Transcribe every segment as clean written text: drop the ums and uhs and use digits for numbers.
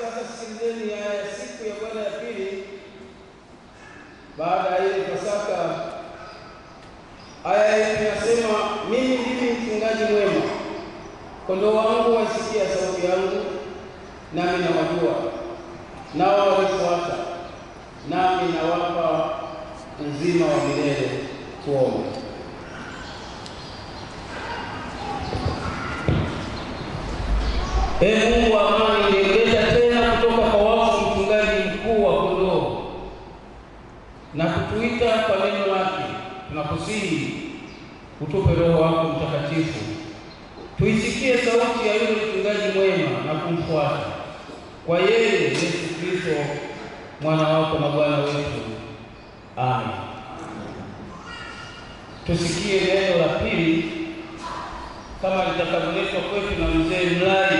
sasa sikilizeni ya siku ya Bwana ya pili baada ya ile Pasaka. Aya inasema, mimi ndimi mchungaji mwema, kondoo wangu wasikia sauti yangu, nami nawajua, nao wanifuata, nami nawapa uzima wa milele. Tuombe. Mungu wa amani, nilileta tena kutoka kwa wafu mchungaji mkuu wa kondoo na kutuita kwa neno lake. Tunakusihi utupe Roho wako Mtakatifu, tuisikie sauti ya yule mchungaji mwema na kumfuata. Kwa yeye Yesu Kristo mwana wako na Bwana wetu. Amen. Tusikie neno la pili kama litakavyoletwa kwetu na mzee Mlai.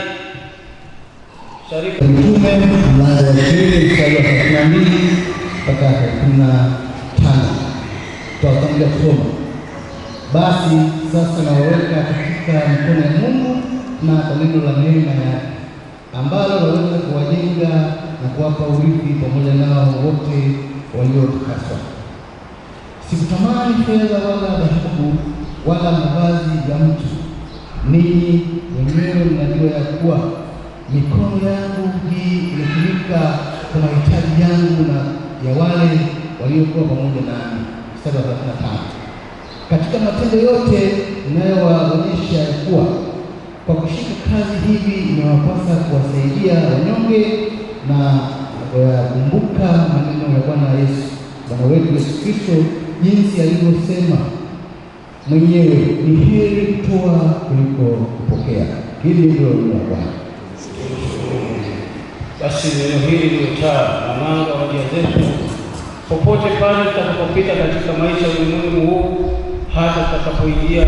Mtume mlango wa 20 mstari wa 32 mpaka 35. Tutaanza kusoma. Basi sasa nawaweka katika mikono ya Mungu na kwa neno la neema yake, ambalo waweza kuwajenga na kuwapa urithi pamoja nao wote waliotakaswa. Sikutamani fedha wala dhahabu wala mavazi ya mtu. Ninyi wenyewe mnajua ya kuwa mikono yangu hii inatumika kwa mahitaji yangu na ya wale waliokuwa pamoja nami. Mstari wa 35. Katika matendo yote ninayowaonyesha kuwa kwa kushika kazi hivi inawapasa kuwasaidia wanyonge na kukumbuka maneno ya Bwana wetu Yesu Kristo, jinsi alivyosema mwenyewe, ni heri kutoa kuliko kupokea. Hili ndilo neno la Bwana. Basi neno hili ni taa na mwanga wa njia zetu popote pale tutakapopita katika maisha ya ulimwengu huu, hata tutakapoingia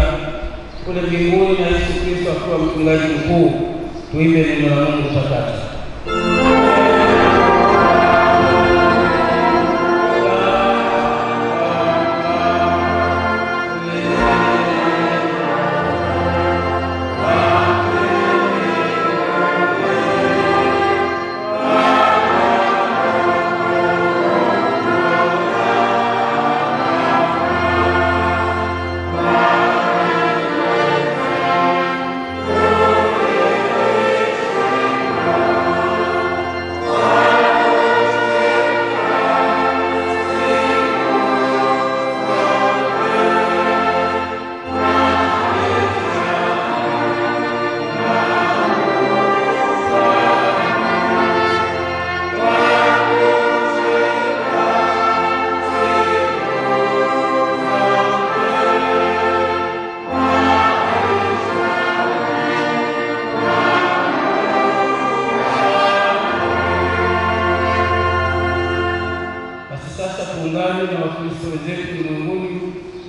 kule mbinguni na Yesu Kristo akiwa mchungaji mkuu. Tuimbe neno la Mungu takatifu.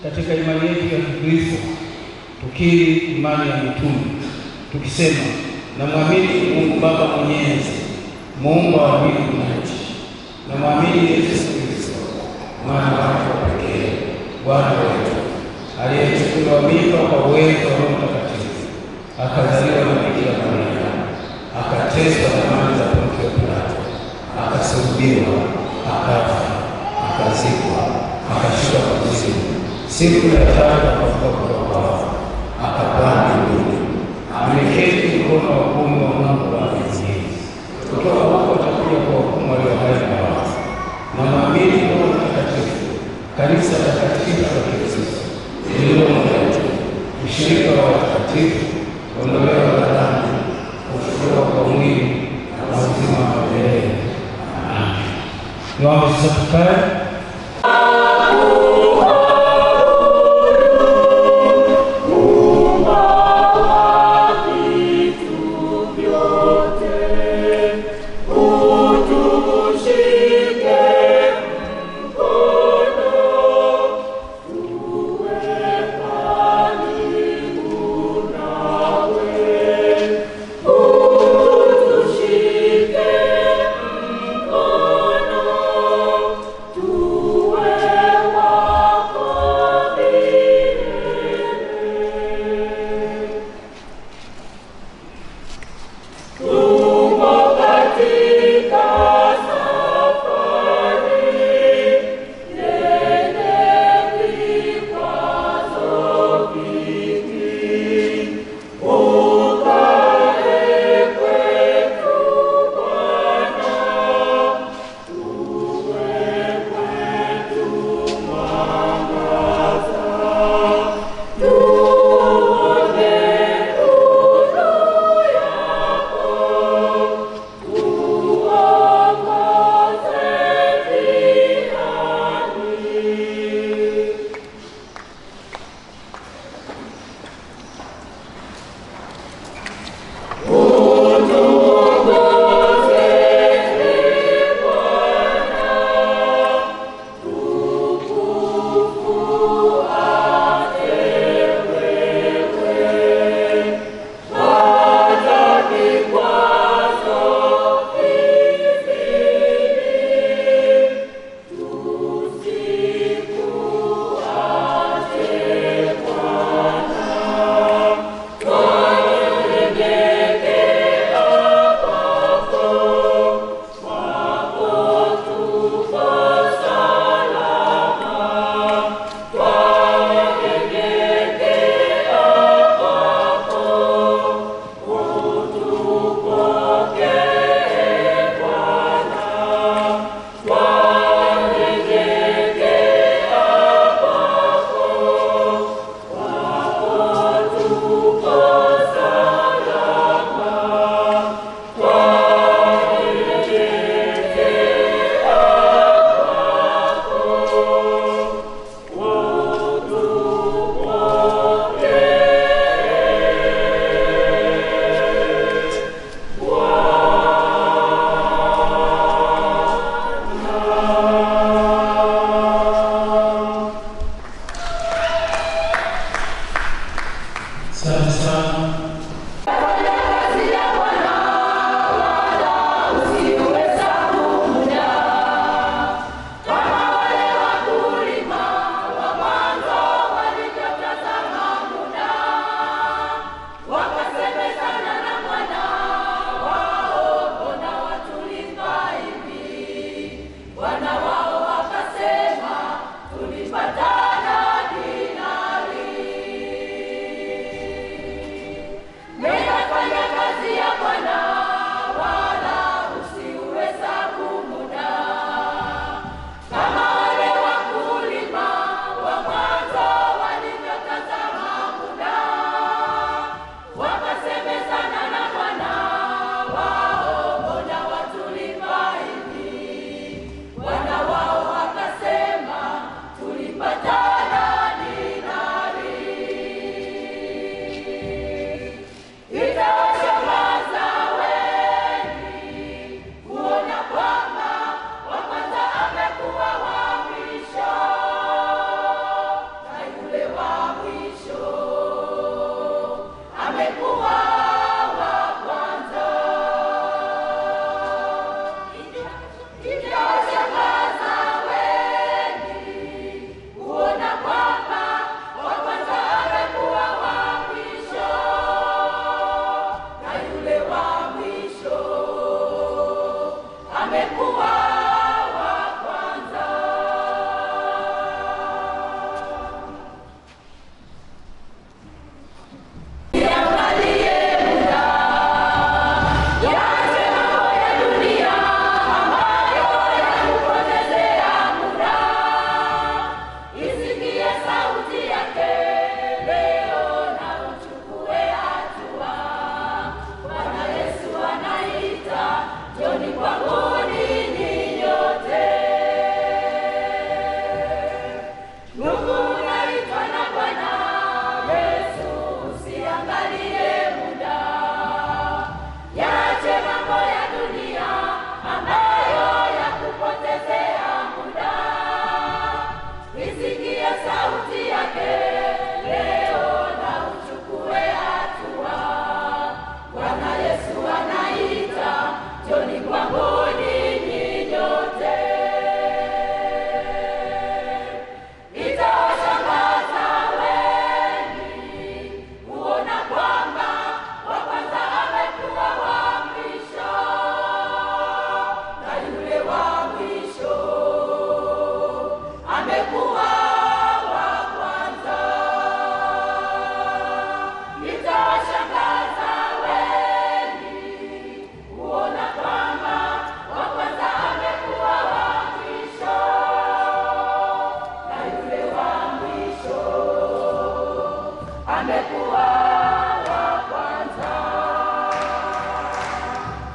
Katika imani yetu ya Kikristo, tukiri imani ya mitume tukisema, na muamini Mungu Baba Mwenyezi, Muumba wa mbingu na nchi, na muamini Yesu Kristo mwana wake wa pekee, Bwana wetu, aliyechukuliwa mimba kwa uwezo wa Roho Mtakatifu, akazaliwa na Bikira Maria, akateswa na zamani za Pontio Pilato, akasulubiwa, akafa, akazikwa, akashuka kuzimu, siku ya tatu akafufuka kutoka kwa wafu, akapaa mbinguni, ameketi mkono wa kuume wa Mungu Baba Mwenyezi. Kutoka huko atakuja kuwahukumu walio hai na wafu. Na muamini Roho Mtakatifu, kanisa takatifu la Kikristo lililo moja, ushirika wa watakatifu, ondoleo la dhambi, kufufuka kwa mwili na uzima wa milele. Amen. Naomba sasa tukae. Tu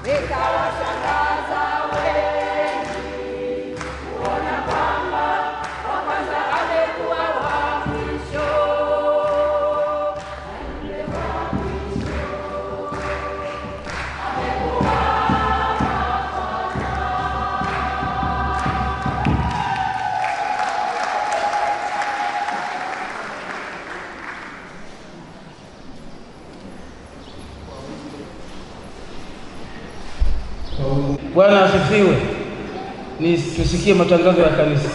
Nikawashangaza wengi kuona kwamba wa kwanza amekuwa wa mwisho. Bwana asifiwe. Tusikie matangazo ya kanisa.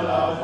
la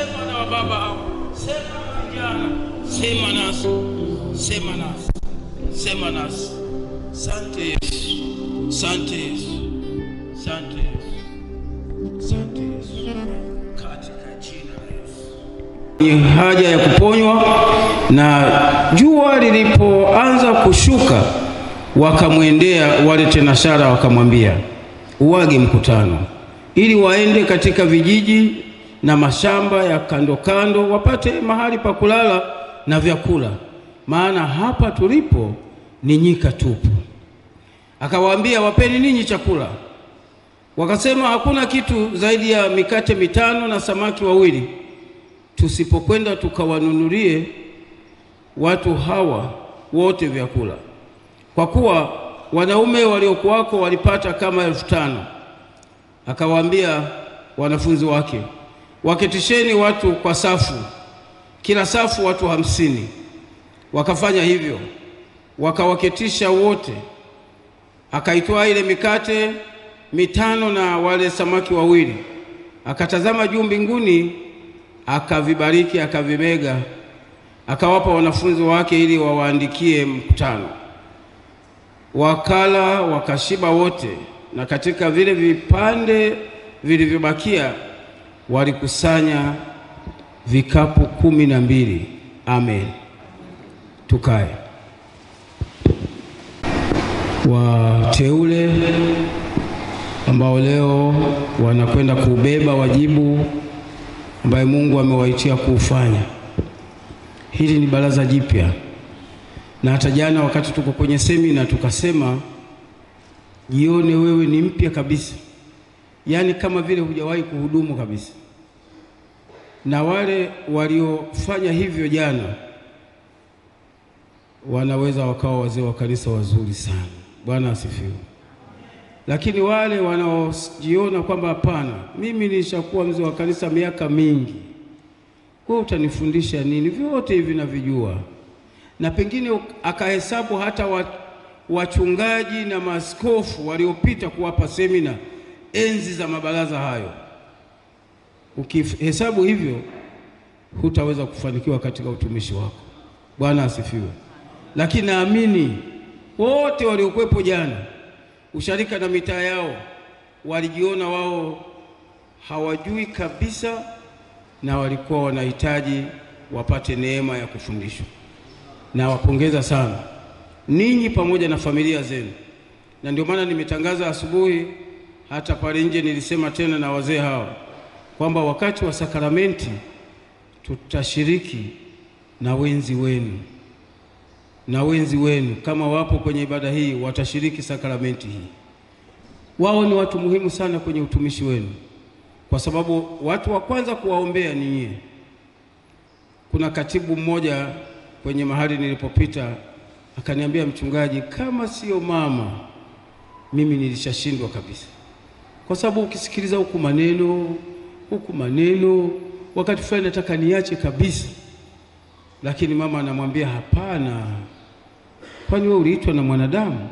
sema na wababa hao, sema na vijana, sema nasi, sema nasi, sema nasi. Asante Yesu, asante Yesu, asante Yesu, asante Yesu, katika jina la Yesu. Ni haja ya kuponywa, na jua lilipoanza kushuka wakamwendea wale tenashara wakamwambia uwage mkutano ili waende katika vijiji na mashamba ya kando kando wapate mahali pa kulala na vyakula, maana hapa tulipo ni nyika tupu. Akawaambia wapeni ninyi chakula. Wakasema hakuna kitu zaidi ya mikate 5 na samaki 2, tusipokwenda tukawanunulie watu hawa wote vyakula, kwa kuwa wanaume waliokuwako walipata kama 5,000. Akawaambia wanafunzi wake, waketisheni watu kwa safu, kila safu watu 50. Wakafanya hivyo, wakawaketisha wote. Akaitoa ile mikate 5 na wale samaki 2, akatazama juu mbinguni, akavibariki, akavimega, akawapa wanafunzi wake ili wawaandikie mkutano. Wakala wakashiba wote, na katika vile vipande vilivyobakia walikusanya vikapu 12. Amen. Tukae. Wateule ambao leo wanakwenda kubeba wajibu ambaye Mungu amewaitia kuufanya. Hili ni baraza jipya, na hata jana wakati tuko kwenye semina tukasema jione wewe ni mpya kabisa, yaani kama vile hujawahi kuhudumu kabisa. Na wale waliofanya hivyo jana wanaweza wakawa wazee wa kanisa wazuri sana. Bwana asifiwe. Lakini wale wanaojiona kwamba hapana, mimi nilishakuwa mzee wa kanisa miaka mingi, kwa utanifundisha nini? Vyote hivi navijua. Na pengine akahesabu hata wachungaji na maaskofu waliopita kuwapa semina enzi za mabaraza hayo. Ukihesabu hivyo hutaweza kufanikiwa katika utumishi wako. Bwana asifiwe. Lakini naamini wote waliokuwepo jana, usharika na mitaa yao, walijiona wao hawajui kabisa, na walikuwa wanahitaji wapate neema ya kufundishwa. Na wapongeza sana ninyi pamoja na familia zenu. Na ndio maana nimetangaza asubuhi, hata pale nje nilisema tena na wazee hawa kwamba wakati wa sakramenti tutashiriki na wenzi wenu. Na wenzi wenu kama wapo kwenye ibada hii watashiriki sakramenti hii. Wao ni watu muhimu sana kwenye utumishi wenu, kwa sababu watu wa kwanza kuwaombea ni nyie. Kuna katibu mmoja kwenye mahali nilipopita akaniambia, mchungaji, kama sio mama mimi nilishashindwa kabisa, kwa sababu ukisikiliza huku maneno wakati fulani nataka niache kabisa, lakini mama anamwambia hapana, kwani wewe uliitwa na mwanadamu?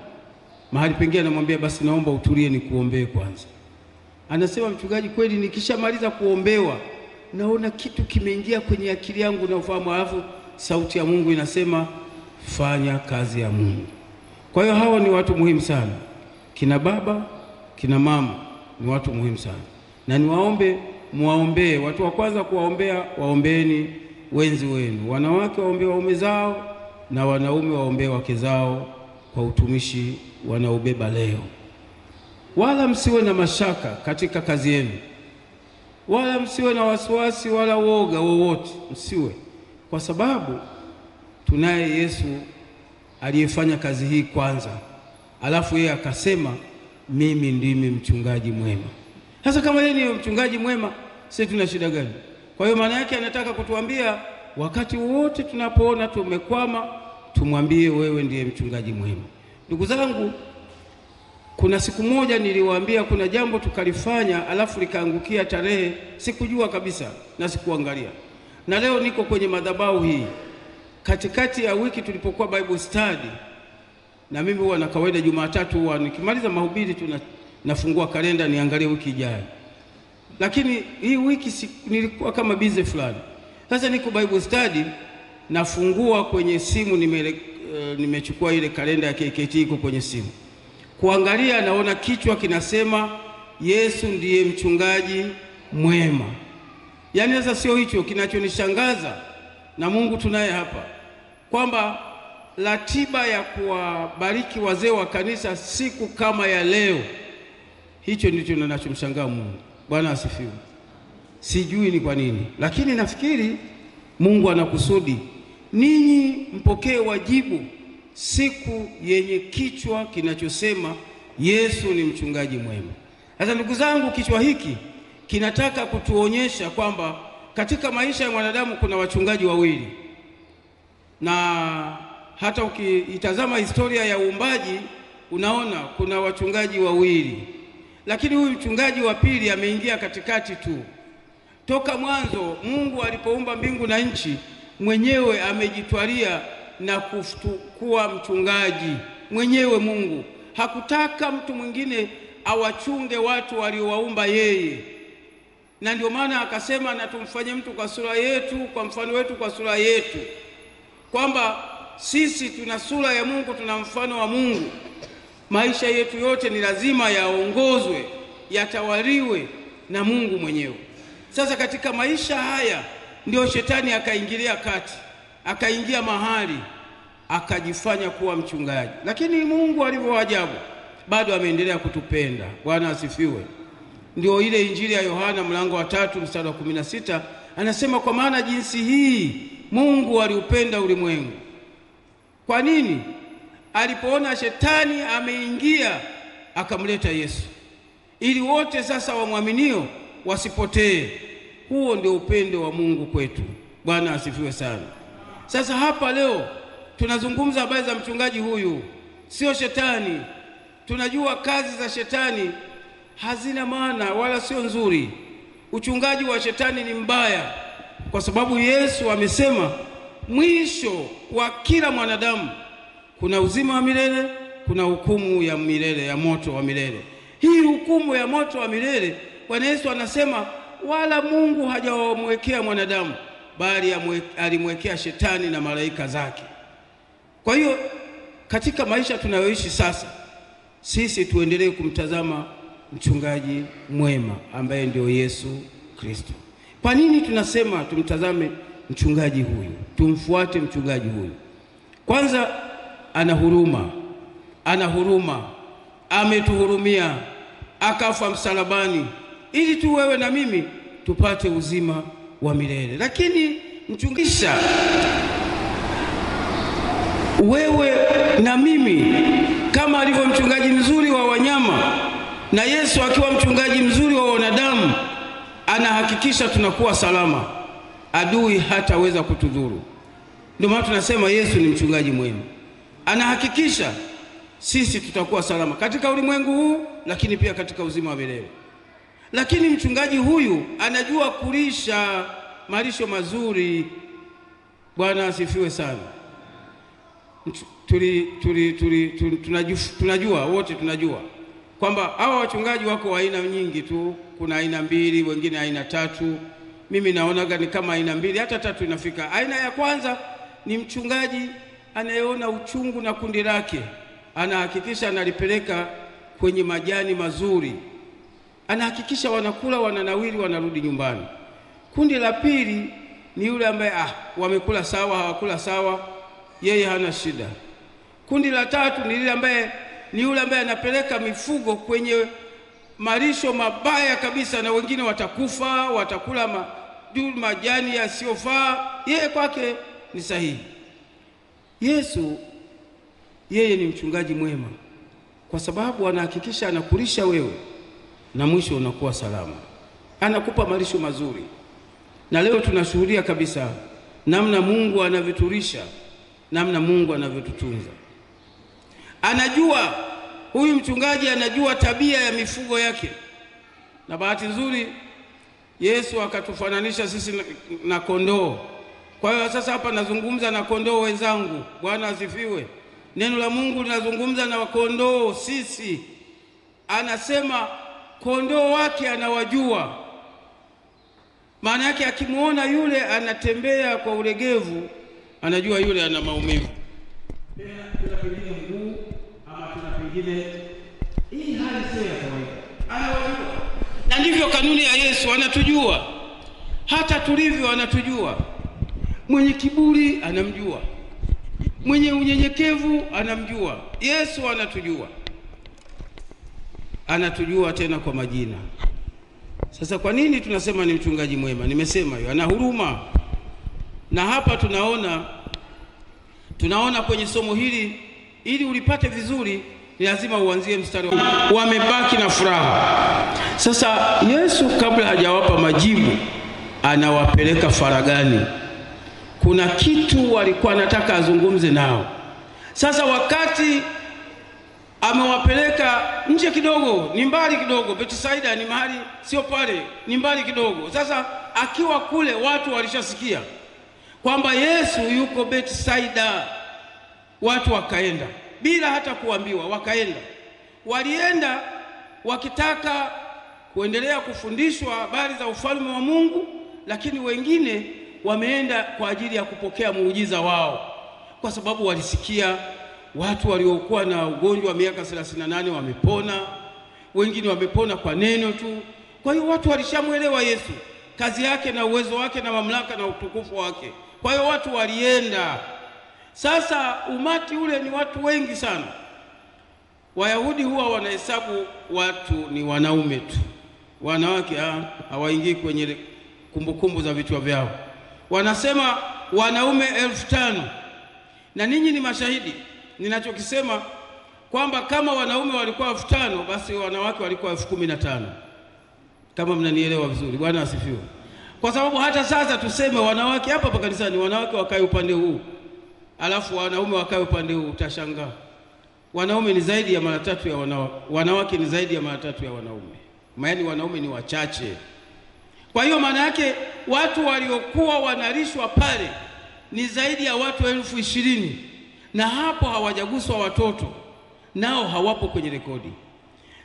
Mahali pengine anamwambia basi naomba utulie nikuombee kwanza. Anasema, mchungaji, kweli nikishamaliza kuombewa naona kitu kimeingia kwenye akili yangu na ufahamu, alafu sauti ya Mungu inasema fanya kazi ya Mungu. Kwa hiyo hawa ni watu muhimu sana. Kina baba, kina mama ni watu muhimu sana. Na niwaombe muwaombee. Watu wa kwanza kuwaombea, waombeeni wenzi wenu. Wanawake waombee waume zao, na wanaume waombee wake zao kwa utumishi wanaobeba leo. Wala msiwe na mashaka katika kazi yenu, wala msiwe na wasiwasi wala woga wowote, msiwe, kwa sababu tunaye Yesu aliyefanya kazi hii kwanza, alafu yeye akasema mimi ndimi mchungaji mwema. Sasa kama yeye ni mchungaji mwema, sisi tuna shida gani? Kwa hiyo maana yake anataka kutuambia wakati wote tunapoona tumekwama, tumwambie wewe ndiye mchungaji mwema. Ndugu zangu, kuna siku moja niliwaambia kuna jambo tukalifanya alafu likaangukia tarehe sikujua kabisa na sikuangalia. Na leo niko kwenye madhabahu hii katikati ya wiki tulipokuwa Bible study, na mimi huwa na kawaida Jumatatu huwa nikimaliza mahubiri nafungua kalenda niangalie wiki ijayo. lakini hii wiki nilikuwa kama busy fulani. Sasa niko Bible study, nafungua kwenye simu, nimechukua ile kalenda ya KKT iko kwenye simu, kuangalia, naona kichwa kinasema Yesu ndiye mchungaji mwema. Yaani sasa sio hicho kinachonishangaza, na Mungu tunaye hapa, kwamba ratiba ya kuwabariki wazee wa kanisa siku kama ya leo, hicho ndicho ninachomshangaa Mungu. Bwana asifiwe. Sijui ni kwa nini, lakini nafikiri Mungu anakusudi ninyi mpokee wajibu siku yenye kichwa kinachosema Yesu ni mchungaji mwema. Sasa ndugu zangu, kichwa hiki kinataka kutuonyesha kwamba katika maisha ya mwanadamu kuna wachungaji wawili, na hata ukiitazama historia ya uumbaji unaona kuna wachungaji wawili, lakini huyu mchungaji wa pili ameingia katikati tu. Toka mwanzo Mungu alipoumba mbingu na nchi, mwenyewe amejitwalia na kuwa mchungaji mwenyewe. Mungu hakutaka mtu mwingine awachunge watu waliowaumba yeye, na ndio maana akasema na tumfanye mtu kwa sura yetu, kwa mfano wetu, kwa sura yetu, kwamba sisi tuna sura ya Mungu, tuna mfano wa Mungu. Maisha yetu yote ni lazima yaongozwe, yatawaliwe na Mungu mwenyewe. Sasa katika maisha haya ndio shetani akaingilia kati, akaingia mahali, akajifanya kuwa mchungaji. Lakini Mungu alivyo ajabu, bado ameendelea kutupenda. Bwana asifiwe. Ndio ile Injili ya Yohana mlango wa 3 mstari wa 16 anasema, kwa maana jinsi hii Mungu aliupenda ulimwengu. Kwa nini? Alipoona shetani ameingia, akamleta Yesu ili wote sasa wamwaminio wasipotee. Huo ndio upendo wa Mungu kwetu. Bwana asifiwe sana. Sasa hapa leo tunazungumza habari za mchungaji huyu, sio shetani. Tunajua kazi za shetani hazina maana wala sio nzuri. Uchungaji wa shetani ni mbaya, kwa sababu Yesu amesema mwisho wa kila mwanadamu kuna uzima wa milele, kuna hukumu ya milele, ya moto wa milele. Hii hukumu ya moto wa milele, Bwana Yesu anasema wala Mungu hajawamwekea mwanadamu, bali alimwekea shetani na malaika zake. Kwa hiyo katika maisha tunayoishi sasa, sisi tuendelee kumtazama mchungaji mwema ambaye ndio Yesu Kristo. Kwa nini tunasema tumtazame mchungaji huyu, tumfuate mchungaji huyu? Kwanza, ana huruma, ametuhurumia, akafa msalabani ili tu wewe na mimi tupate uzima wa milele. Lakini mchungisha wewe na mimi, kama alivyo mchungaji mzuri wa wanyama, na Yesu akiwa mchungaji mzuri wa wanadamu, anahakikisha tunakuwa salama, adui hataweza kutudhuru. Ndio maana tunasema Yesu ni mchungaji mwema, anahakikisha sisi tutakuwa salama katika ulimwengu huu, lakini pia katika uzima wa milele. Lakini mchungaji huyu anajua kulisha malisho mazuri. Bwana asifiwe sana. Tunajua wote kwamba hawa wachungaji wako aina nyingi tu. Kuna aina 2, wengine aina 3. Mimi naonaga ni kama aina 2 hata 3 inafika. Aina ya kwanza ni mchungaji anayeona uchungu na kundi lake, anahakikisha analipeleka kwenye majani mazuri, anahakikisha wanakula, wananawili, wanarudi nyumbani. Kundi la pili ni yule ambaye wamekula sawa, hawakula sawa, yeye hana shida. Kundi la tatu ni yule ambaye anapeleka mifugo kwenye malisho mabaya kabisa, na wengine watakufa, watakula majani yasiyofaa, yeye kwake ni sahihi. Yesu yeye ni mchungaji mwema, kwa sababu anahakikisha anakulisha wewe na mwisho unakuwa salama, anakupa malisho mazuri. Na leo tunashuhudia kabisa namna Mungu anavyotulisha, namna Mungu anavyotutunza. Anajua, huyu mchungaji anajua tabia ya mifugo yake. Na bahati nzuri Yesu akatufananisha sisi na kondoo. Kwa hiyo sasa hapa nazungumza na kondoo wenzangu. Bwana asifiwe. Neno la Mungu linazungumza na kondoo sisi. Anasema kondoo wake anawajua Maana yake akimuona yule anatembea kwa ulegevu, anajua yule ana maumivu. Tuna pengine mguu ama tuna pengine hii hali sio ya kawaida. Anawajua. Na ndivyo kanuni ya Yesu, anatujua. Hata tulivyo anatujua. Mwenye kiburi anamjua. Mwenye unyenyekevu anamjua. Yesu anatujua. Anatujua tena kwa majina. Sasa kwa nini tunasema ni mchungaji mwema? Nimesema hiyo, ana huruma. Na hapa tunaona kwenye somo hili, ili ulipate vizuri ni lazima uanzie mstari wa wamebaki na furaha. Sasa Yesu kabla hajawapa majibu anawapeleka faragani. Kuna kitu walikuwa anataka azungumze nao. Sasa wakati amewapeleka nje kidogo, ni mbali kidogo, Bethsaida ni mahali sio pale, ni mbali kidogo. Sasa akiwa kule watu walishasikia kwamba Yesu yuko Bethsaida. Watu wakaenda bila hata kuambiwa, wakaenda. Walienda wakitaka kuendelea kufundishwa habari za ufalme wa Mungu, lakini wengine wameenda kwa ajili ya kupokea muujiza wao, kwa sababu walisikia watu waliokuwa na ugonjwa wa miaka 38 wamepona, wengine wamepona kwa neno tu. Kwa hiyo watu walishamuelewa Yesu, kazi yake na uwezo wake na mamlaka na utukufu wake. Kwa hiyo watu walienda. Sasa umati ule ni watu wengi sana. Wayahudi huwa wanahesabu watu ni wanaume tu, wanawake hawaingii kwenye kumbukumbu za vichwa vyao. Wanasema wanaume 5,000. Na ninyi ni mashahidi ninachokisema kwamba kama wanaume walikuwa 5,000 basi wanawake walikuwa 15,000. Kama mnanielewa vizuri, Bwana asifiwe. Kwa sababu hata sasa tuseme wanawake hapa kanisani, wanawake wakae upande huu, alafu wanaume wakae upande huu, utashangaa. Wanaume ni zaidi ya mara 3 ya wanawake, wanawake ni zaidi ya mara 3 ya wanaume. Yaani wanaume ni wachache. Kwa hiyo maana yake watu waliokuwa wanalishwa pale ni zaidi ya watu 20,000, na hapo hawajaguswa watoto, nao hawapo kwenye rekodi.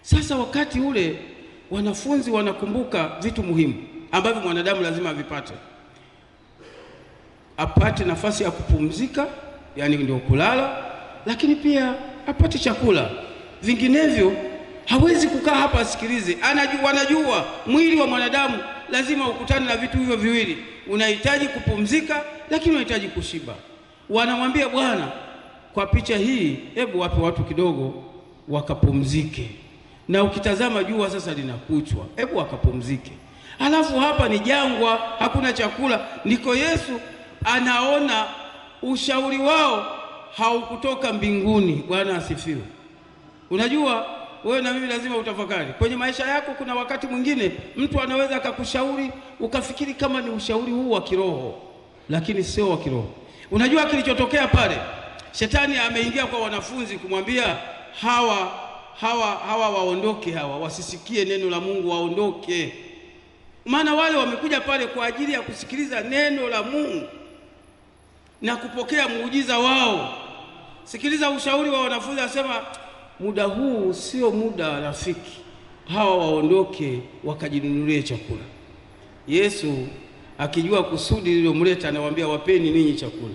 Sasa wakati ule wanafunzi wanakumbuka vitu muhimu ambavyo mwanadamu lazima avipate. Apate nafasi ya kupumzika, yani ndio kulala, lakini pia apate chakula. Vinginevyo hawezi kukaa hapa asikilize. Wanajua mwili wa mwanadamu lazima ukutane na vitu hivyo viwili. Unahitaji kupumzika, lakini unahitaji kushiba. Wanamwambia Bwana, kwa picha hii hebu wape watu kidogo wakapumzike. Na ukitazama jua sasa linakuchwa, hebu wakapumzike. Alafu hapa ni jangwa, hakuna chakula. Ndiko Yesu anaona ushauri wao haukutoka mbinguni. Bwana asifiwe. Unajua wewe na mimi lazima utafakari. Kwenye maisha yako kuna wakati mwingine mtu anaweza akakushauri ukafikiri kama ni ushauri huu wa kiroho, lakini sio wa kiroho. Unajua kilichotokea pale? Shetani ameingia kwa wanafunzi kumwambia hawa waondoke, hawa wasisikie neno la Mungu, waondoke. Maana wale wamekuja pale kwa ajili ya kusikiliza neno la Mungu na kupokea muujiza wao. Sikiliza ushauri wa wanafunzi, asema muda huu sio muda rafiki, hawa waondoke wakajinunulie chakula. Yesu akijua kusudi lililomleta anawaambia wapeni ninyi chakula.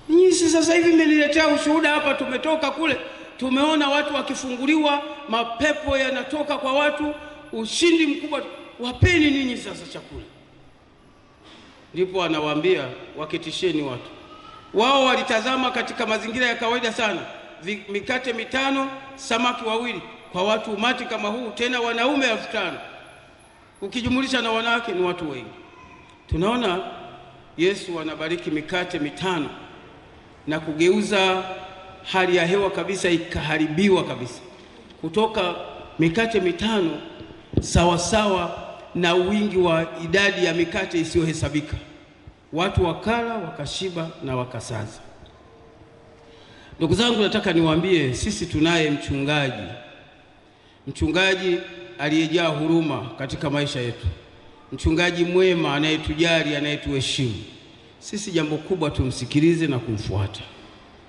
Ninyi sasa hivi mmeniletea ushuhuda hapa, tumetoka kule tumeona watu wakifunguliwa, mapepo yanatoka kwa watu, ushindi mkubwa, wapeni ninyi sasa chakula. Ndipo anawaambia wakitisheni watu. Wao walitazama katika mazingira ya kawaida sana, mikate 5, samaki 2 kwa watu umati kama huu, tena wanaume 5,000. Ukijumulisha na wanawake ni watu wengi. Tunaona Yesu anabariki mikate 5 na kugeuza hali ya hewa kabisa, ikaharibiwa kabisa. Kutoka mikate 5 sawa na wingi wa idadi ya mikate isiyohesabika. Watu wakala, wakashiba na wakasaza. Ndugu zangu, nataka niwaambie sisi tunaye mchungaji aliyejaa huruma katika maisha yetu. Mchungaji mwema anayetujali, anayetuheshimu. Sisi jambo kubwa tumsikilize na kumfuata.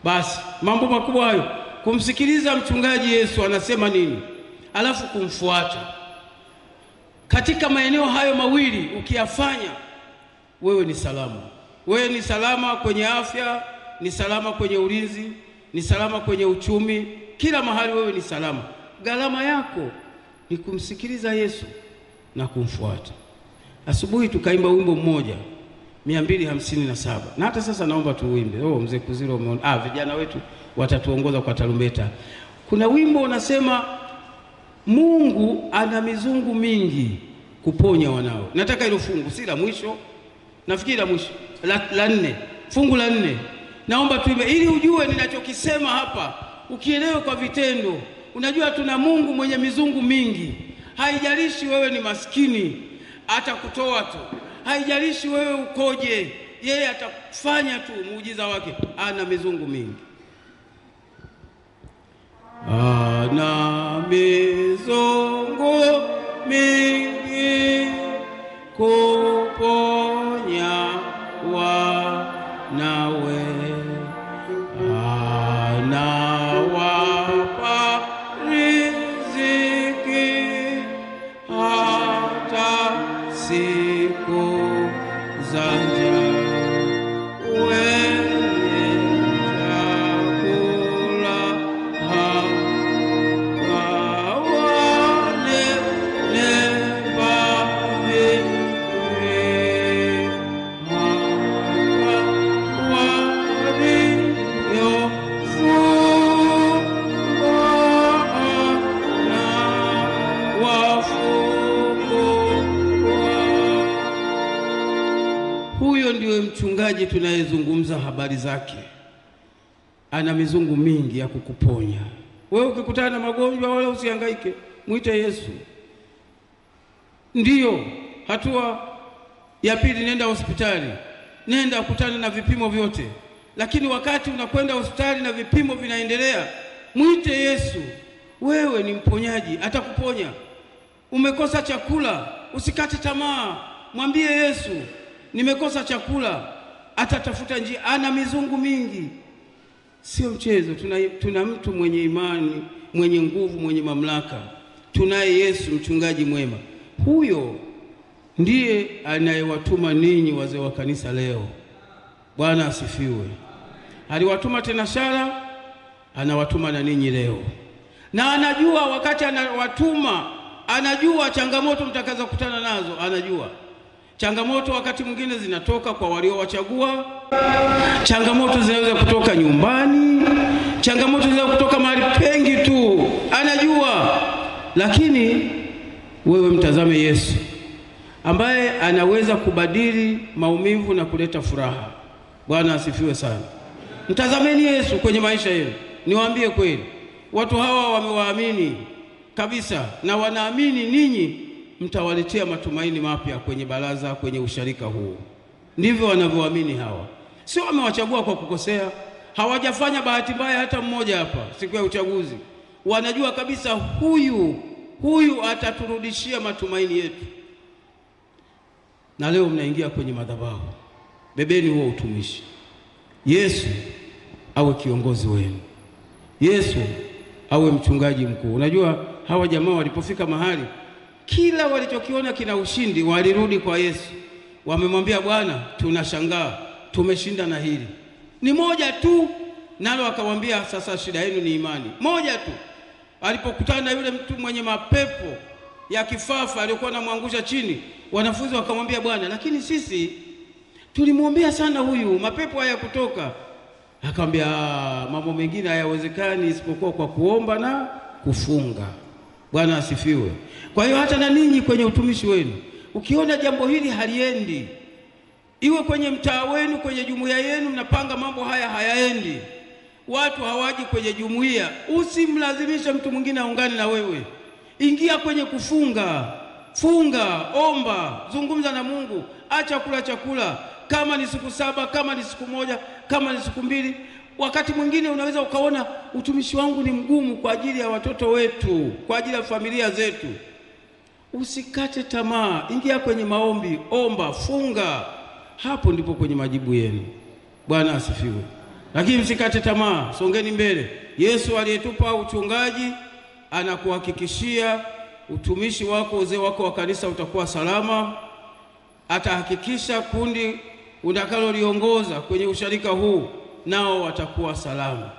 Basi mambo makubwa hayo, kumsikiliza mchungaji Yesu anasema nini, alafu kumfuata. Katika maeneo hayo mawili ukiyafanya, wewe ni salama. Wewe ni salama kwenye afya, ni salama kwenye ulinzi, ni salama kwenye uchumi, kila mahali wewe ni salama. Gharama yako ni kumsikiliza Yesu na kumfuata. Asubuhi tukaimba wimbo mmoja 257. Na hata sasa naomba tuuimbe. Mzee Kuziro umeona. Vijana wetu watatuongoza kwa tarumbeta. Kuna wimbo unasema Mungu ana mizungu mingi kuponya wanao. Nataka hilo fungu, si la mwisho. Nafikiri la mwisho. La 4. Fungu la 4. Naomba tuimbe ili ujue ninachokisema hapa. Ukielewe kwa vitendo. Unajua tuna Mungu mwenye mizungu mingi. Haijalishi wewe ni maskini, atakutoa tu. Haijalishi wewe ukoje, yeye atakufanya tu muujiza wake. Ana mizungu mingi. Ana mizungu mingi kuponya wanawe. Anawapa riziki hata siku za njaa. Wenye chakula hawaone Huyo ndiye mchungaji tunayezungumza habari zake. Ana mizungu mingi ya kukuponya. Wewe ukikutana na magonjwa wala usihangaike, muite Yesu. Ndiyo, hatua ya pili, nenda hospitali. Nenda kukutana na vipimo vyote. Lakini wakati unakwenda hospitali na vipimo vinaendelea, muite Yesu. Wewe ni mponyaji, atakuponya. Umekosa chakula, usikate tamaa. Mwambie Yesu, nimekosa chakula, atatafuta njia. Ana mizungu mingi. Sio mchezo. Tuna mtu mwenye imani, mwenye nguvu, mwenye mamlaka. Tunaye Yesu, mchungaji mwema. Huyo ndiye anayewatuma ninyi wazee wa kanisa leo. Bwana asifiwe. Aliwatuma tena Shara, anawatuma na ninyi leo. Na anajua wakati anawatuma, anajua changamoto mtakazo kukutana nazo. Anajua changamoto wakati mwingine zinatoka kwa waliowachagua. Changamoto zinaweza kutoka nyumbani. Changamoto zinaweza kutoka mahali pengi tu. Anajua. Lakini wewe mtazame Yesu, ambaye anaweza kubadili maumivu na kuleta furaha. Bwana asifiwe sana. Mtazameni Yesu kwenye maisha yenu. Niwaambie kweli, watu hawa wamewaamini kabisa, na wanaamini ninyi mtawaletea matumaini mapya kwenye baraza, kwenye usharika huu. Ndivyo wanavyoamini hawa. Sio wamewachagua kwa kukosea. Hawajafanya bahati mbaya hata mmoja hapa siku ya uchaguzi. Wanajua kabisa huyu ataturudishia matumaini yetu. Na leo mnaingia kwenye madhabahu. Bebeni huo utumishi. Yesu awe kiongozi wenu. Yesu awe mchungaji mkuu. Unajua hawa jamaa walipofika mahali, kila walichokiona kina ushindi, walirudi kwa Yesu. Wamemwambia, Bwana, tunashangaa, tumeshinda na hili. Ni moja tu. Nalo akamwambia, sasa shida yenu ni imani. Moja tu. Alipokutana na yule mtu mwenye mapepo ya kifafa aliyokuwa anamwangusha chini, wanafunzi wakamwambia, Bwana, lakini sisi tulimwombea sana huyu, mapepo haya kutoka. Akamwambia, mambo mengine hayawezekani isipokuwa kwa kuomba na kufunga. Bwana asifiwe. Kwa hiyo hata na ninyi kwenye utumishi wenu, ukiona jambo hili haliendi, iwe kwenye mtaa wenu, kwenye jumuiya yenu, mnapanga mambo haya hayaendi, watu hawaji kwenye jumuiya, usimlazimisha mtu mwingine aungane na wewe. Ingia kwenye kufunga. Funga, omba, zungumza na Mungu. Acha kula chakula. Kama ni siku 7, kama ni siku 1, kama ni siku 2. Wakati mwingine unaweza ukaona utumishi wangu ni mgumu kwa ajili ya watoto wetu, kwa ajili ya familia zetu. Usikate tamaa. Ingia kwenye maombi, omba, funga. Hapo ndipo kwenye majibu yenu. Bwana asifiwe. Lakini msikate tamaa, songeni mbele. Yesu aliyetupa uchungaji anakuhakikishia utumishi wako, uzee wako wa kanisa utakuwa salama. Atahakikisha kundi unakaloliongoza kwenye usharika huu nao watakuwa salama.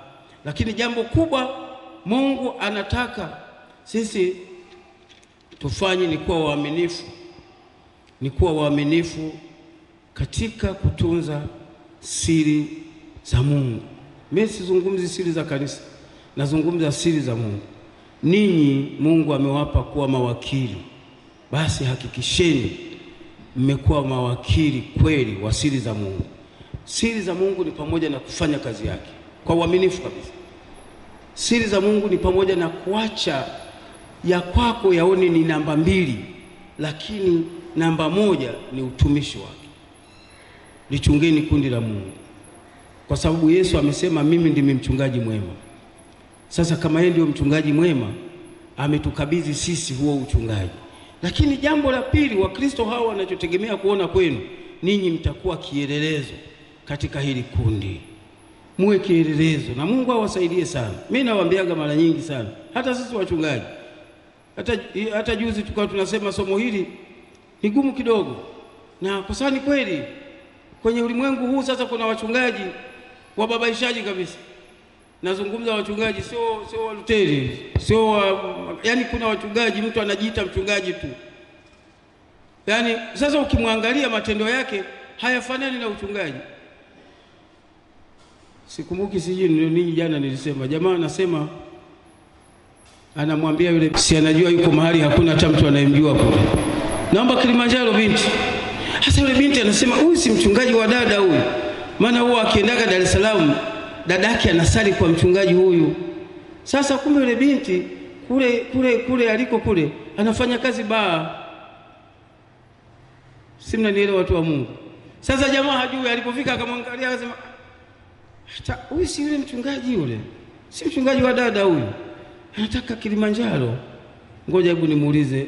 Lakini jambo kubwa Mungu anataka sisi tufanye ni kuwa waaminifu. Ni kuwa waaminifu katika kutunza siri za Mungu. Mimi sizungumzi siri za kanisa, nazungumza siri za Mungu. Ninyi Mungu amewapa kuwa mawakili, basi hakikisheni mmekuwa mawakili kweli wa siri za Mungu. Siri za Mungu ni pamoja na kufanya kazi yake kwa uaminifu kabisa. Siri za Mungu ni pamoja na kuacha ya kwako yaone ni namba 2, lakini namba 1 ni utumishi wake. Lichungeni kundi la Mungu, kwa sababu Yesu amesema mimi ndimi mchungaji mwema. Sasa kama yeye ndio mchungaji mwema, ametukabidhi sisi huo uchungaji. Lakini jambo la pili, Wakristo hawa wanachotegemea kuona kwenu, ninyi mtakuwa kielelezo katika hili kundi. Muwe kielelezo na Mungu awasaidie sana. Mimi nawaambiaga mara nyingi sana, hata sisi wachungaji, hata juzi tukao tunasema somo hili ni gumu kidogo. Na kwa sababu ni kweli kwenye ulimwengu huu sasa kuna wachungaji wababaishaji kabisa. Nazungumza wachungaji sio wa Luteri, yani kuna wachungaji mtu anajiita mchungaji tu. Yani sasa ukimwangalia matendo yake hayafanani na uchungaji. Sikumbuki siji nini jana nilisema, jamaa anasema anamwambia yule si anajua yuko mahali hakuna hata mtu anayemjua kule, naomba Kilimanjaro binti. Sasa yule binti anasema huyu si mchungaji wa dada huyu, maana huwa akiendaga Dar es Salaam dadake anasali kwa mchungaji huyu. Sasa kumbe yule binti kule aliko kule anafanya kazi baa. Si mnanielewa watu wa Mungu? Sasa jamaa hajui, alipofika akamwangalia akasema huyu si yule mchungaji yule, si mchungaji wa dada huyu, anataka Kilimanjaro. Ngoja hebu nimuulize.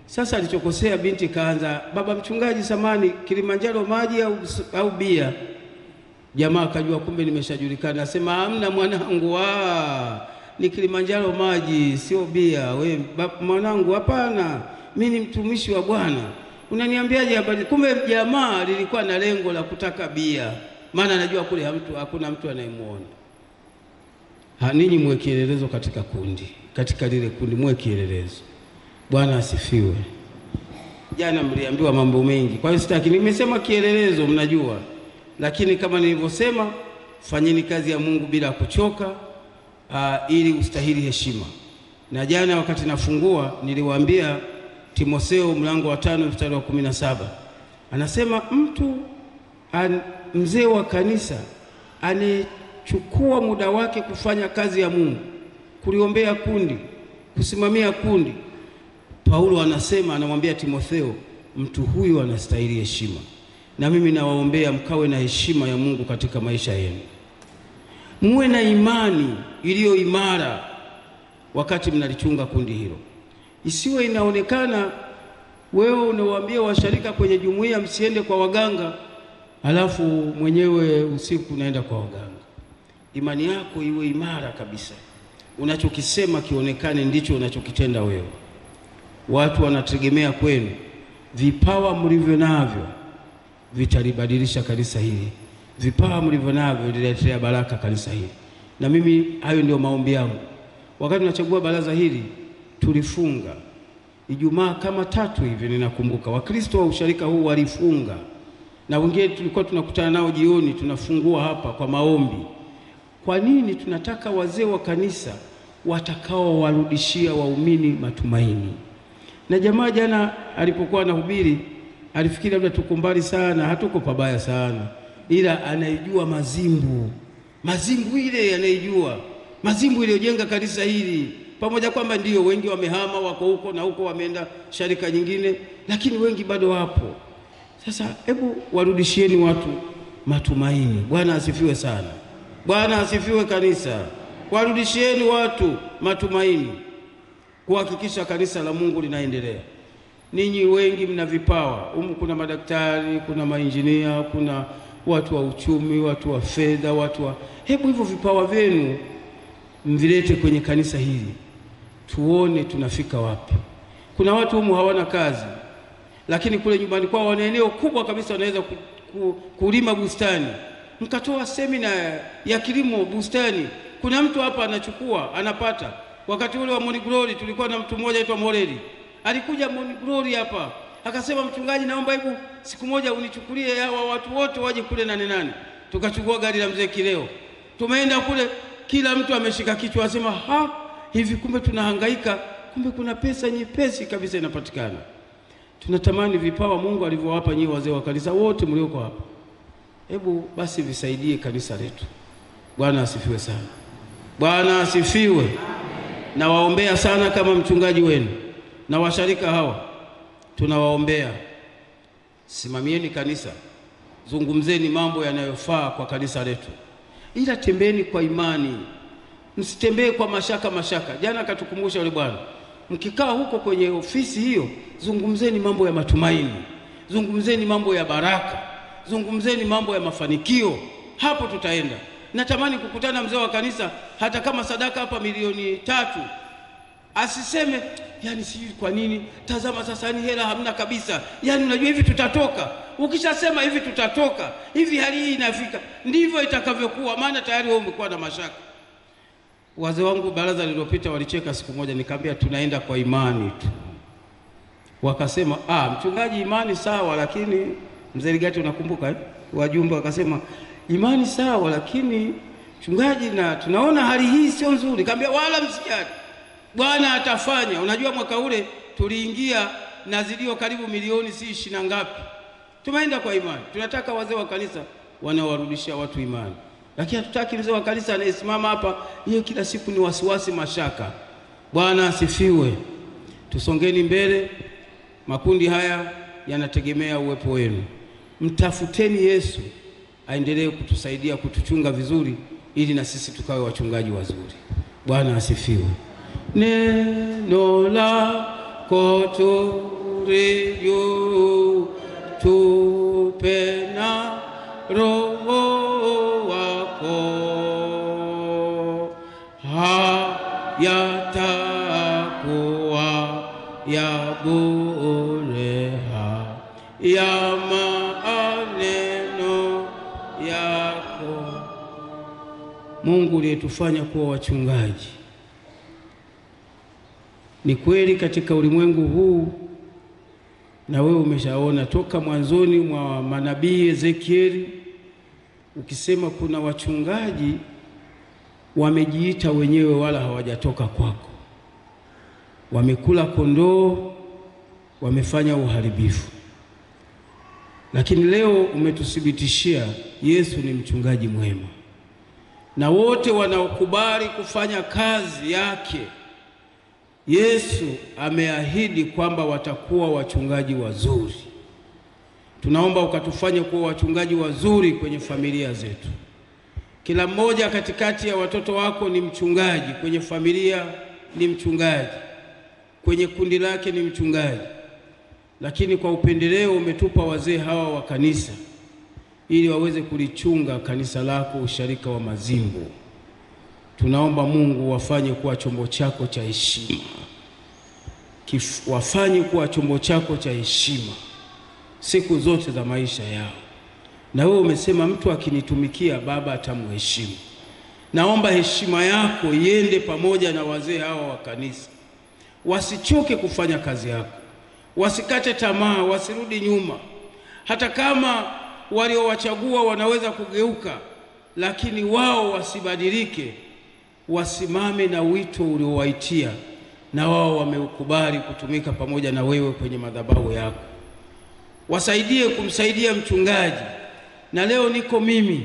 Sasa alichokosea binti kaanza, baba mchungaji samani, Kilimanjaro maji au bia? Jamaa akajua kumbe nimeshajulikana. Asema hamna mwanangu, ni Kilimanjaro maji sio bia. We mwanangu, hapana, mimi ni mtumishi wa Bwana. Unaniambiaje habari? Kumbe jamaa lilikuwa na lengo la kutaka bia, maana anajua kule hakuna mtu anayemuona. Ninyi muwe kielelezo katika kundi, katika lile kundi muwe kielelezo. Bwana asifiwe. Jana mliambiwa mambo mengi, kwa hiyo sitaki, nimesema kielelezo mnajua. Lakini kama nilivyosema, fanyeni kazi ya Mungu bila kuchoka, ili ustahili heshima. Na jana wakati nafungua niliwaambia Timotheo mlango wa 5 mstari wa 17. Anasema mtu mzee wa kanisa anechukua muda wake kufanya kazi ya Mungu, kuliombea kundi, kusimamia kundi. Paulo anamwambia Timotheo, mtu huyu anastahili heshima. Na mimi nawaombea mkawe na heshima ya Mungu katika maisha yenu. Muwe na imani iliyo imara wakati mnalichunga kundi hilo. Isiwe inaonekana wewe unawaambia washarika kwenye jumuiya msiende kwa waganga, alafu mwenyewe usiku unaenda kwa waganga. Imani yako iwe imara kabisa. Unachokisema kionekane ndicho unachokitenda wewe. Watu wanategemea kwenu. Vipawa mlivyo navyo vitalibadilisha kanisa hili. Vipawa mlivyo navyo viletea baraka kanisa hili. Na mimi hayo ndio maombi yangu. Wakati tunachagua baraza hili tulifunga Ijumaa kama 3 hivi ninakumbuka. Wakristo wa usharika huu walifunga. Na wengine tulikuwa tunakutana nao jioni, tunafungua hapa kwa maombi. Kwa nini? Tunataka wazee wa kanisa watakao warudishia waumini matumaini. Na jamaa jana alipokuwa anahubiri alifikiri labda tuko mbali sana, hatuko pabaya sana, ila anaijua mazimbu ile anaijua mazimbu iliyojenga kanisa hili. Pamoja kwamba ndio wengi wamehama, wako huko na huko, wameenda sharika nyingine, lakini wengi bado wapo. Sasa hebu warudishieni watu matumaini. Bwana asifiwe sana. Bwana asifiwe kanisa. Warudishieni watu matumaini, kuhakikisha kanisa la Mungu linaendelea. Ninyi wengi mna vipawa. Kuna madaktari, kuna mainjinia, kuna watu wa uchumi, watu wa fedha, hebu hivyo vipawa vyenu mvilete kwenye kanisa hili. Tuone tunafika wapi. Kuna watu humu hawana kazi, lakini kule nyumbani kwao wana eneo kubwa kabisa, wanaweza kulima bustani. Mkatoa semina ya kilimo bustani. Kuna mtu hapa anachukua, anapata. Wakati ule wa Morning Glory tulikuwa na mtu mmoja aitwa Moreli. Alikuja Morning Glory hapa, akasema, mchungaji, naomba hebu siku moja unichukulie hawa watu wote waje kule Nane. Tukachukua gari la mzee Kileo. Tumeenda kule, kila mtu ameshika kichwa, asema, hivi kumbe tunahangaika, kumbe kuna pesa nyepesi kabisa inapatikana. Tunatamani vipawa Mungu alivyowapa nyinyi wazee wa kanisa wote mlioko hapa, hebu basi visaidie kanisa letu. Bwana asifiwe sana. Bwana asifiwe. Na waombea sana kama mchungaji wenu na washarika hawa, tunawaombea. Simamieni kanisa, zungumzeni mambo yanayofaa kwa kanisa letu, ila tembeni kwa imani, msitembee kwa mashaka. Jana akatukumbusha yule bwana, mkikaa huko kwenye ofisi hiyo, zungumzeni mambo ya matumaini, zungumzeni mambo ya baraka, zungumzeni mambo ya mafanikio. Hapo tutaenda. Natamani kukutana mzee wa kanisa, hata kama sadaka hapa milioni 3, asiseme yani sijui kwa nini, tazama sasa ni hela hamna kabisa. Yani unajua hivi tutatoka. Ukishasema hivi tutatoka, hivi hali hii inafika, ndivyo itakavyokuwa, maana tayari wewe umekuwa na mashaka. Wazee wangu baraza lililopita walicheka siku moja, nikamwambia tunaenda kwa imani tu. Wakasema, mchungaji, imani sawa, lakini mzee Ligati unakumbuka wajumbe wakasema, imani sawa, lakini mchungaji, na tunaona hali hii sio nzuri. Nikamwambia wala msijali, Bwana atafanya. Unajua mwaka ule tuliingia na zilio karibu milioni 20 na ngapi. Tumeenda kwa imani. Tunataka wazee wa kanisa wanaowarudishia watu imani, lakini hatutaki mzee wa kanisa anayesimama hapa yeye kila siku ni wasiwasi, mashaka. Bwana asifiwe. Tusongeni mbele. Makundi haya yanategemea uwepo wenu. Mtafuteni Yesu aendelee kutusaidia, kutuchunga vizuri, ili na sisi tukawe wachungaji wazuri. Bwana asifiwe. Neno lako tulio tupe na Roho wako, hayatakuwa ya bure, ya maneno yako. Mungu aliyetufanya kuwa wachungaji, ni kweli katika ulimwengu huu, na wewe umeshaona toka mwanzoni mwa manabii Ezekieli, ukisema kuna wachungaji wamejiita wenyewe wala hawajatoka kwako, wamekula kondoo, wamefanya uharibifu. Lakini leo umetuthibitishia Yesu ni mchungaji mwema, na wote wanaokubali kufanya kazi yake Yesu ameahidi kwamba watakuwa wachungaji wazuri. Tunaomba ukatufanye kuwa wachungaji wazuri kwenye familia zetu. Kila mmoja katikati ya watoto wako ni mchungaji, kwenye familia ni mchungaji, kwenye kundi lake ni mchungaji. Lakini kwa upendeleo umetupa wazee hawa wa kanisa ili waweze kulichunga kanisa lako, usharika wa Mazimbu. Tunaomba Mungu wafanye kuwa chombo chako cha heshima, wafanye kuwa chombo chako cha heshima siku zote za maisha yao. Na wewe umesema mtu akinitumikia Baba atamheshimu. Naomba heshima yako iende pamoja na wazee hawa wa kanisa. Wasichoke kufanya kazi yako, wasikate tamaa, wasirudi nyuma. Hata kama waliowachagua wanaweza kugeuka, lakini wao wasibadilike, wasimame na wito uliowaitia, na wao wameukubali kutumika pamoja na wewe kwenye madhabahu yako. Wasaidie kumsaidia mchungaji. Na leo niko mimi,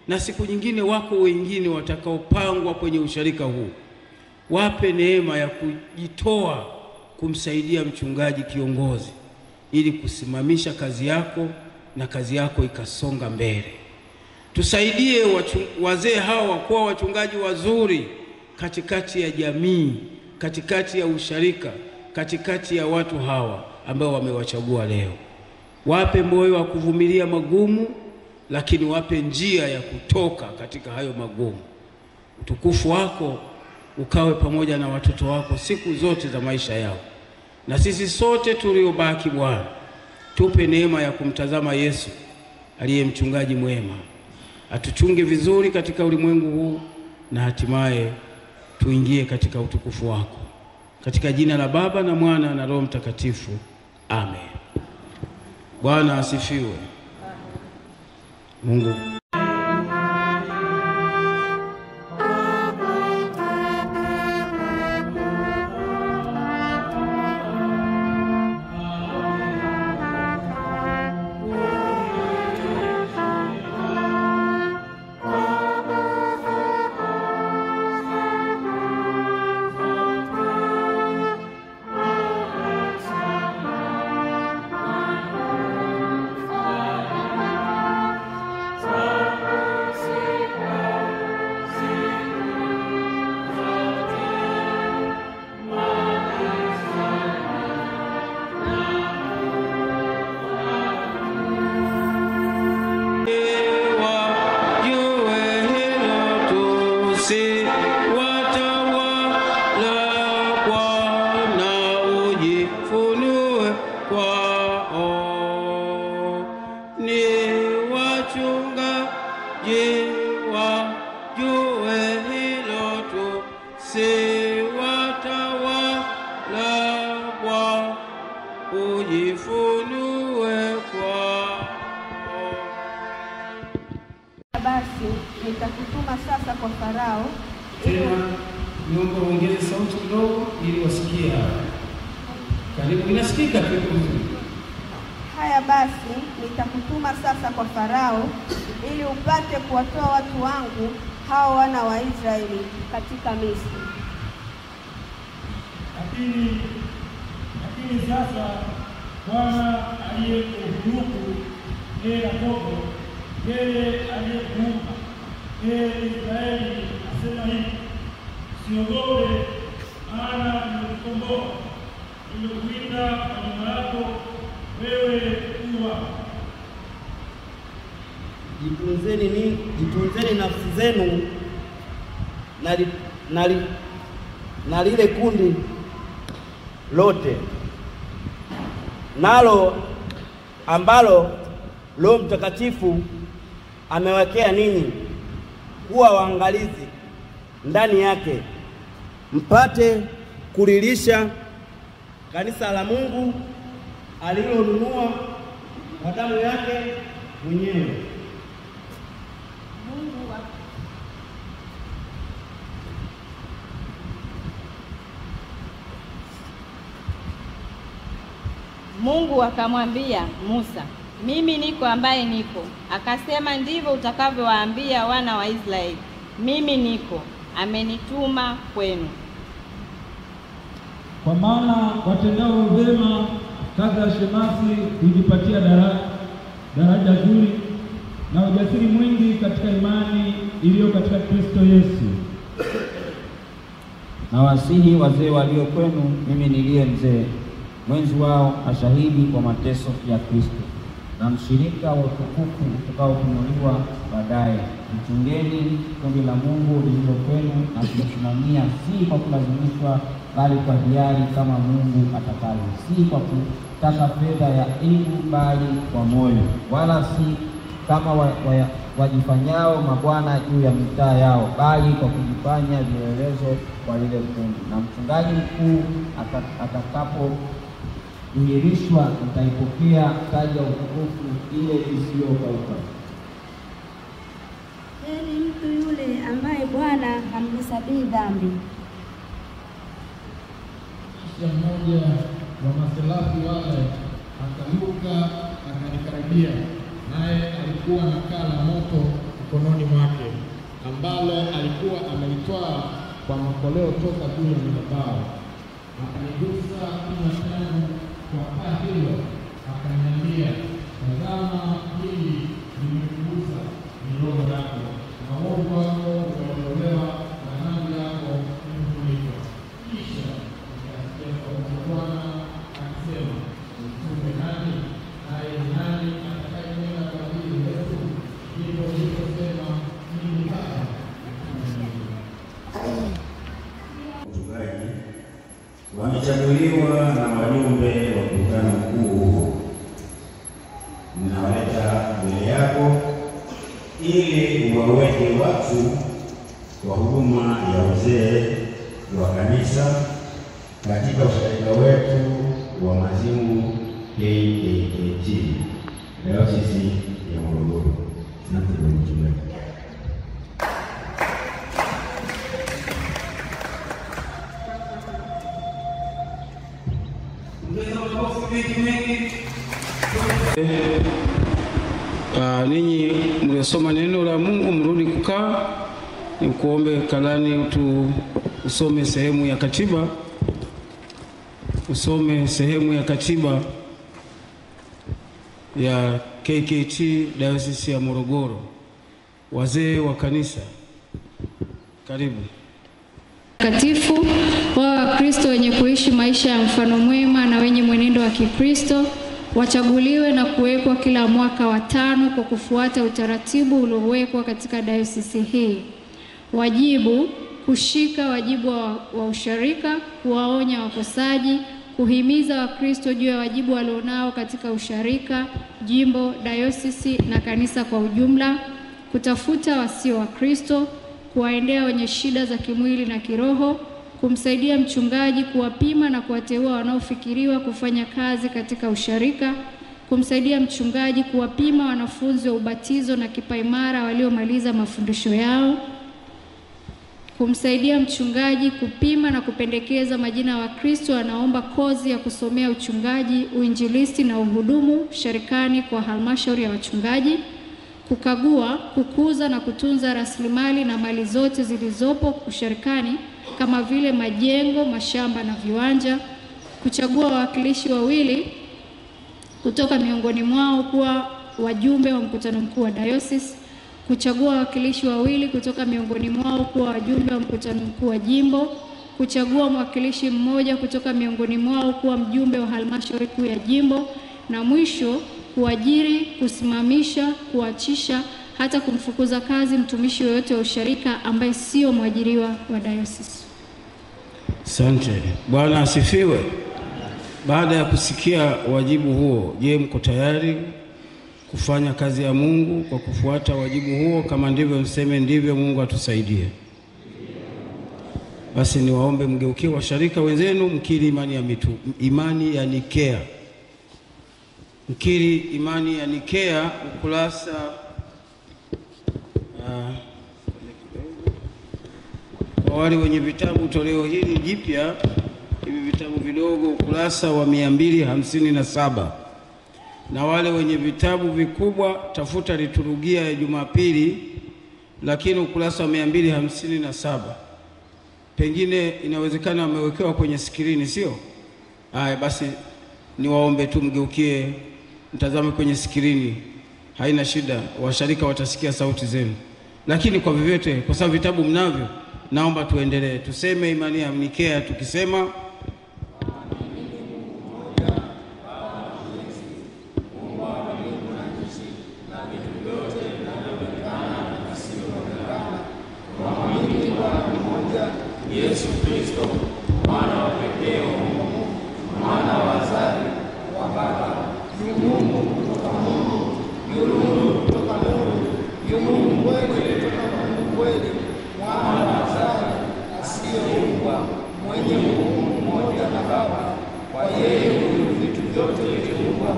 na siku nyingine wako wengine watakaopangwa kwenye usharika huu. Wape neema ya kujitoa kumsaidia mchungaji kiongozi, ili kusimamisha kazi yako na kazi yako ikasonga mbele. Tusaidie wazee hawa kuwa wachungaji wazuri katikati ya jamii, katikati ya usharika, katikati ya watu hawa ambao wamewachagua leo. Wape moyo wa kuvumilia magumu, lakini wape njia ya kutoka katika hayo magumu. Utukufu wako ukawe pamoja na watoto wako siku zote za maisha yao. Na sisi sote tuliobaki, Bwana, tupe neema ya kumtazama Yesu aliye mchungaji mwema, atuchunge vizuri katika ulimwengu huu na hatimaye tuingie katika utukufu wako. Katika jina la Baba na Mwana na Roho Mtakatifu. Amen. Bwana asifiwe. Mungu Basi nitakutuma sasa kwa Farao. Tena niomba uongeze sauti kidogo ili wasikie. Karibu, inasikika vizuri. Haya basi nitakutuma sasa kwa Farao ili upate kuwatoa watu wangu hao wana wa Israeli katika Misri. Lakini sasa Bwana aliyekuhuku Yakobo, yeye aliyekuumba Israeli, asema hivi: usiogope, maana nimekukomboa, nimekulinda kwa jina lako, wewe kuwa. Jitunzeni nafsi zenu na lile kundi lote nalo ambalo Roho Mtakatifu amewekea ninyi kuwa waangalizi ndani yake, mpate kulilisha kanisa la Mungu alilonunua kwa damu yake mwenyewe. Mungu akamwambia Musa, mimi niko ambaye niko. Akasema, ndivyo utakavyowaambia wana wa Israeli, mimi niko, amenituma kwenu. Kwa maana watendao vyema kazi ya shemasi hujipatia daraja zuri na ujasiri mwingi katika imani iliyo katika Kristo Yesu. Na wasihi wazee walio kwenu, mimi niliye mzee, mwenzi wao na shahidi kwa mateso ya Kristo, na mshirika wa utukufu utakaofunuliwa baadaye. Mchungeni kundi la Mungu lililo kwenu na kusimamia, si kwa kulazimishwa, bali kwa hiari, kama Mungu atakavyo, si kwa kutaka fedha ya aibu, bali kwa moyo, wala si kama wajifanyao mabwana juu ya mitaa yao, bali kwa kujifanya vielelezo kwa lile kundi. Na mchungaji mkuu atakapodhihirishwa, mtaipokea taji ya utukufu ile isiyokauka. Heri mtu yule ambaye Bwana hamhesabii dhambi. Kisha mmoja wa maselafi wale akaluka akanikaribia, naye alikuwa na kaa la moto mkononi mwake, ambalo alikuwa amelitwaa kwa makoleo toka juu ya madhabahu. Akanigusa kinywa changu kwa kaa hilo, akaniambia, tazama, hili limekugusa ni roho yako, na uovu wako utaondolewa na dhambi yako imefunikwa. Kisha nikasikia sauti ya Bwana akisema, mtume nani? Naye ni nani atakayenena kwa ajili yetu? Ndipo niliposema, mimi hapa. Mchungaji wamechaguliwa na wajumbe wa mkutano mkuu huo. Ninawaleta mbele yako ili waweke wakfu kwa huduma ya uzee wa kanisa katika ushirika wetu wa Mazimu KKKT Dayosisi ya Morogoro. Asante kwa mchungaji. Ninyi mliosoma neno la Mungu mrudi kukaa. Nikuombe kalani usome sehemu ya katiba. Usome sehemu ya katiba ya KKKT Dayosisi ya Morogoro. Wazee wa kanisa, karibu. Takatifu wa Wakristo wenye kuishi maisha ya mfano mwema na wenye mwenendo wa Kikristo wachaguliwe na kuwekwa kila mwaka wa 5 kwa kufuata utaratibu uliowekwa katika dayosisi hii. Wajibu: kushika wajibu wa usharika, kuwaonya wakosaji, kuhimiza Wakristo juu ya wajibu walionao katika usharika, jimbo, dayosisi na kanisa kwa ujumla, kutafuta wasio Wakristo, kuwaendea wenye shida za kimwili na kiroho, kumsaidia mchungaji kuwapima na kuwateua wanaofikiriwa kufanya kazi katika usharika, kumsaidia mchungaji kuwapima wanafunzi wa ubatizo na kipaimara waliomaliza mafundisho yao, kumsaidia mchungaji kupima na kupendekeza majina ya Wakristo wanaomba kozi ya kusomea uchungaji, uinjilisti na uhudumu sharikani kwa halmashauri ya wachungaji, kukagua, kukuza na kutunza rasilimali na mali zote zilizopo usharikani kama vile majengo, mashamba na viwanja, kuchagua wawakilishi wawili kutoka miongoni mwao kuwa wajumbe wa mkutano mkuu wa dayosisi, kuchagua wawakilishi wawili kutoka miongoni mwao kuwa wajumbe wa mkutano mkuu wa jimbo, kuchagua mwakilishi mmoja kutoka miongoni mwao kuwa mjumbe wa halmashauri kuu ya jimbo, na mwisho kuajiri, kusimamisha, kuachisha hata kumfukuza kazi mtumishi yoyote wa usharika ambaye sio mwajiriwa wa dayosisi. Asante. Bwana asifiwe. Baada ya kusikia wajibu huo, je, mko tayari kufanya kazi ya Mungu kwa kufuata wajibu huo? Kama ndivyo mseme ndivyo. Mungu atusaidie. Basi niwaombe mgeukie washarika wenzenu mkiri imani ya Nikea. Mkiri imani ya Nikea, ukurasa kwa wale wenye vitabu toleo hili jipya, hivi vitabu vidogo, ukurasa wa 257. Na wale wenye vitabu vikubwa tafuta liturujia ya Jumapili, lakini ukurasa wa 257. Pengine inawezekana wamewekewa kwenye skrini, sio? Haya, basi niwaombe tu mgeukie mtazame kwenye skrini. Haina shida, washarika watasikia sauti zenu. Lakini kwa vyovyote, kwa sababu vitabu mnavyo, naomba tuendelee. Tuseme imani ya Nikea tukisema Yesu Kristo, mwana wa pekee wa Mungu, mwana wa azali wa Baba, yu Mungu kutoka Mungu, yu Mungu kutoka Mungu, yu Mungu kweli kutoka Mungu kweli, mwana wa azali asiyeumbwa, mwenye Mungu mmoja na Baba. Kwa yeye huyu vitu vyote viliumbwa,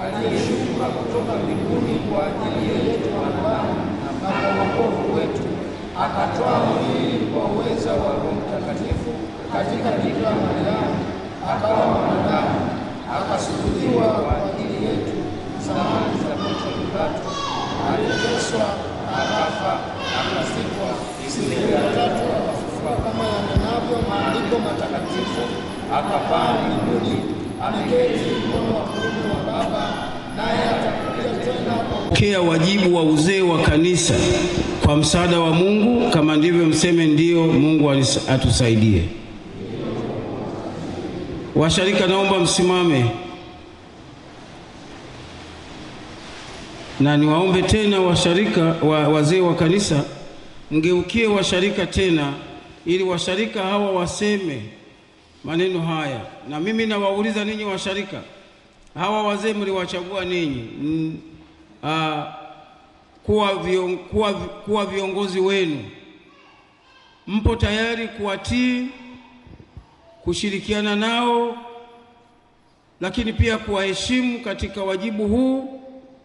aliyeshuka kutoka mbinguni kwa ajili yetu wanadamu na kwa wokovu wetu, akatoa mwili kwa uweza wa Roho Mtakatifu katika Bikira Mariamu, akawa mwanadamu, akasulubiwa kwa ajili yetu zamani za Poncio Pilato, aliteswa, akafa, akazikwa, siku ya tatu akafufuka kama yanenavyo maandiko matakatifu, akapaa mbinguni, ameketi mkono wa kuume wa Baba, naye atakuja tena kupokea wajibu wa uzee wa kanisa kwa msaada wa Mungu. Kama ndivyo mseme ndio. Mungu atusaidie. Washarika, naomba msimame. Na niwaombe tena washarika, wazee wa kanisa, mgeukie washarika tena, ili washarika hawa waseme maneno haya, na mimi nawauliza ninyi washarika, hawa wazee mliwachagua ninyi kuwa viongozi wenu, mpo tayari kuwatii, kushirikiana nao, lakini pia kuwaheshimu katika wajibu huu?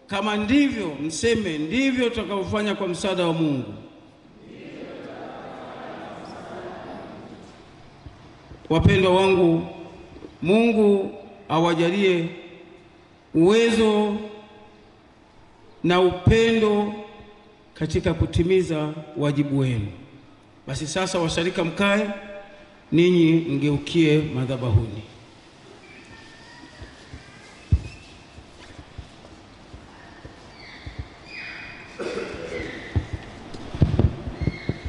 Kama ndivyo, mseme ndivyo tutakavyofanya kwa msaada wa Mungu. Wapendwa wangu, Mungu awajalie uwezo na upendo katika kutimiza wajibu wenu. Basi sasa washarika mkae, ninyi mgeukie madhabahuni.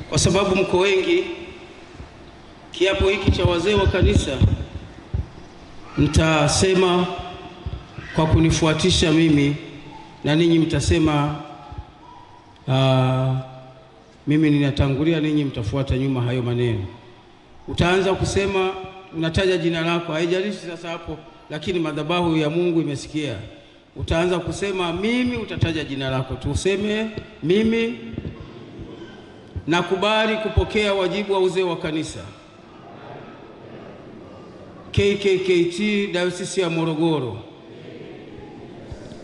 Kwa sababu mko wengi, kiapo hiki cha wazee wa kanisa mtasema kwa kunifuatisha mimi, na ninyi mtasema mimi ninatangulia, ninyi mtafuata nyuma hayo maneno. Utaanza kusema, unataja jina lako, haijalishi sasa hapo, lakini madhabahu ya Mungu imesikia. Utaanza kusema mimi, utataja jina lako. Tuseme mimi nakubali kupokea wajibu wa uzee wa kanisa KKKT Dayosisi ya Morogoro,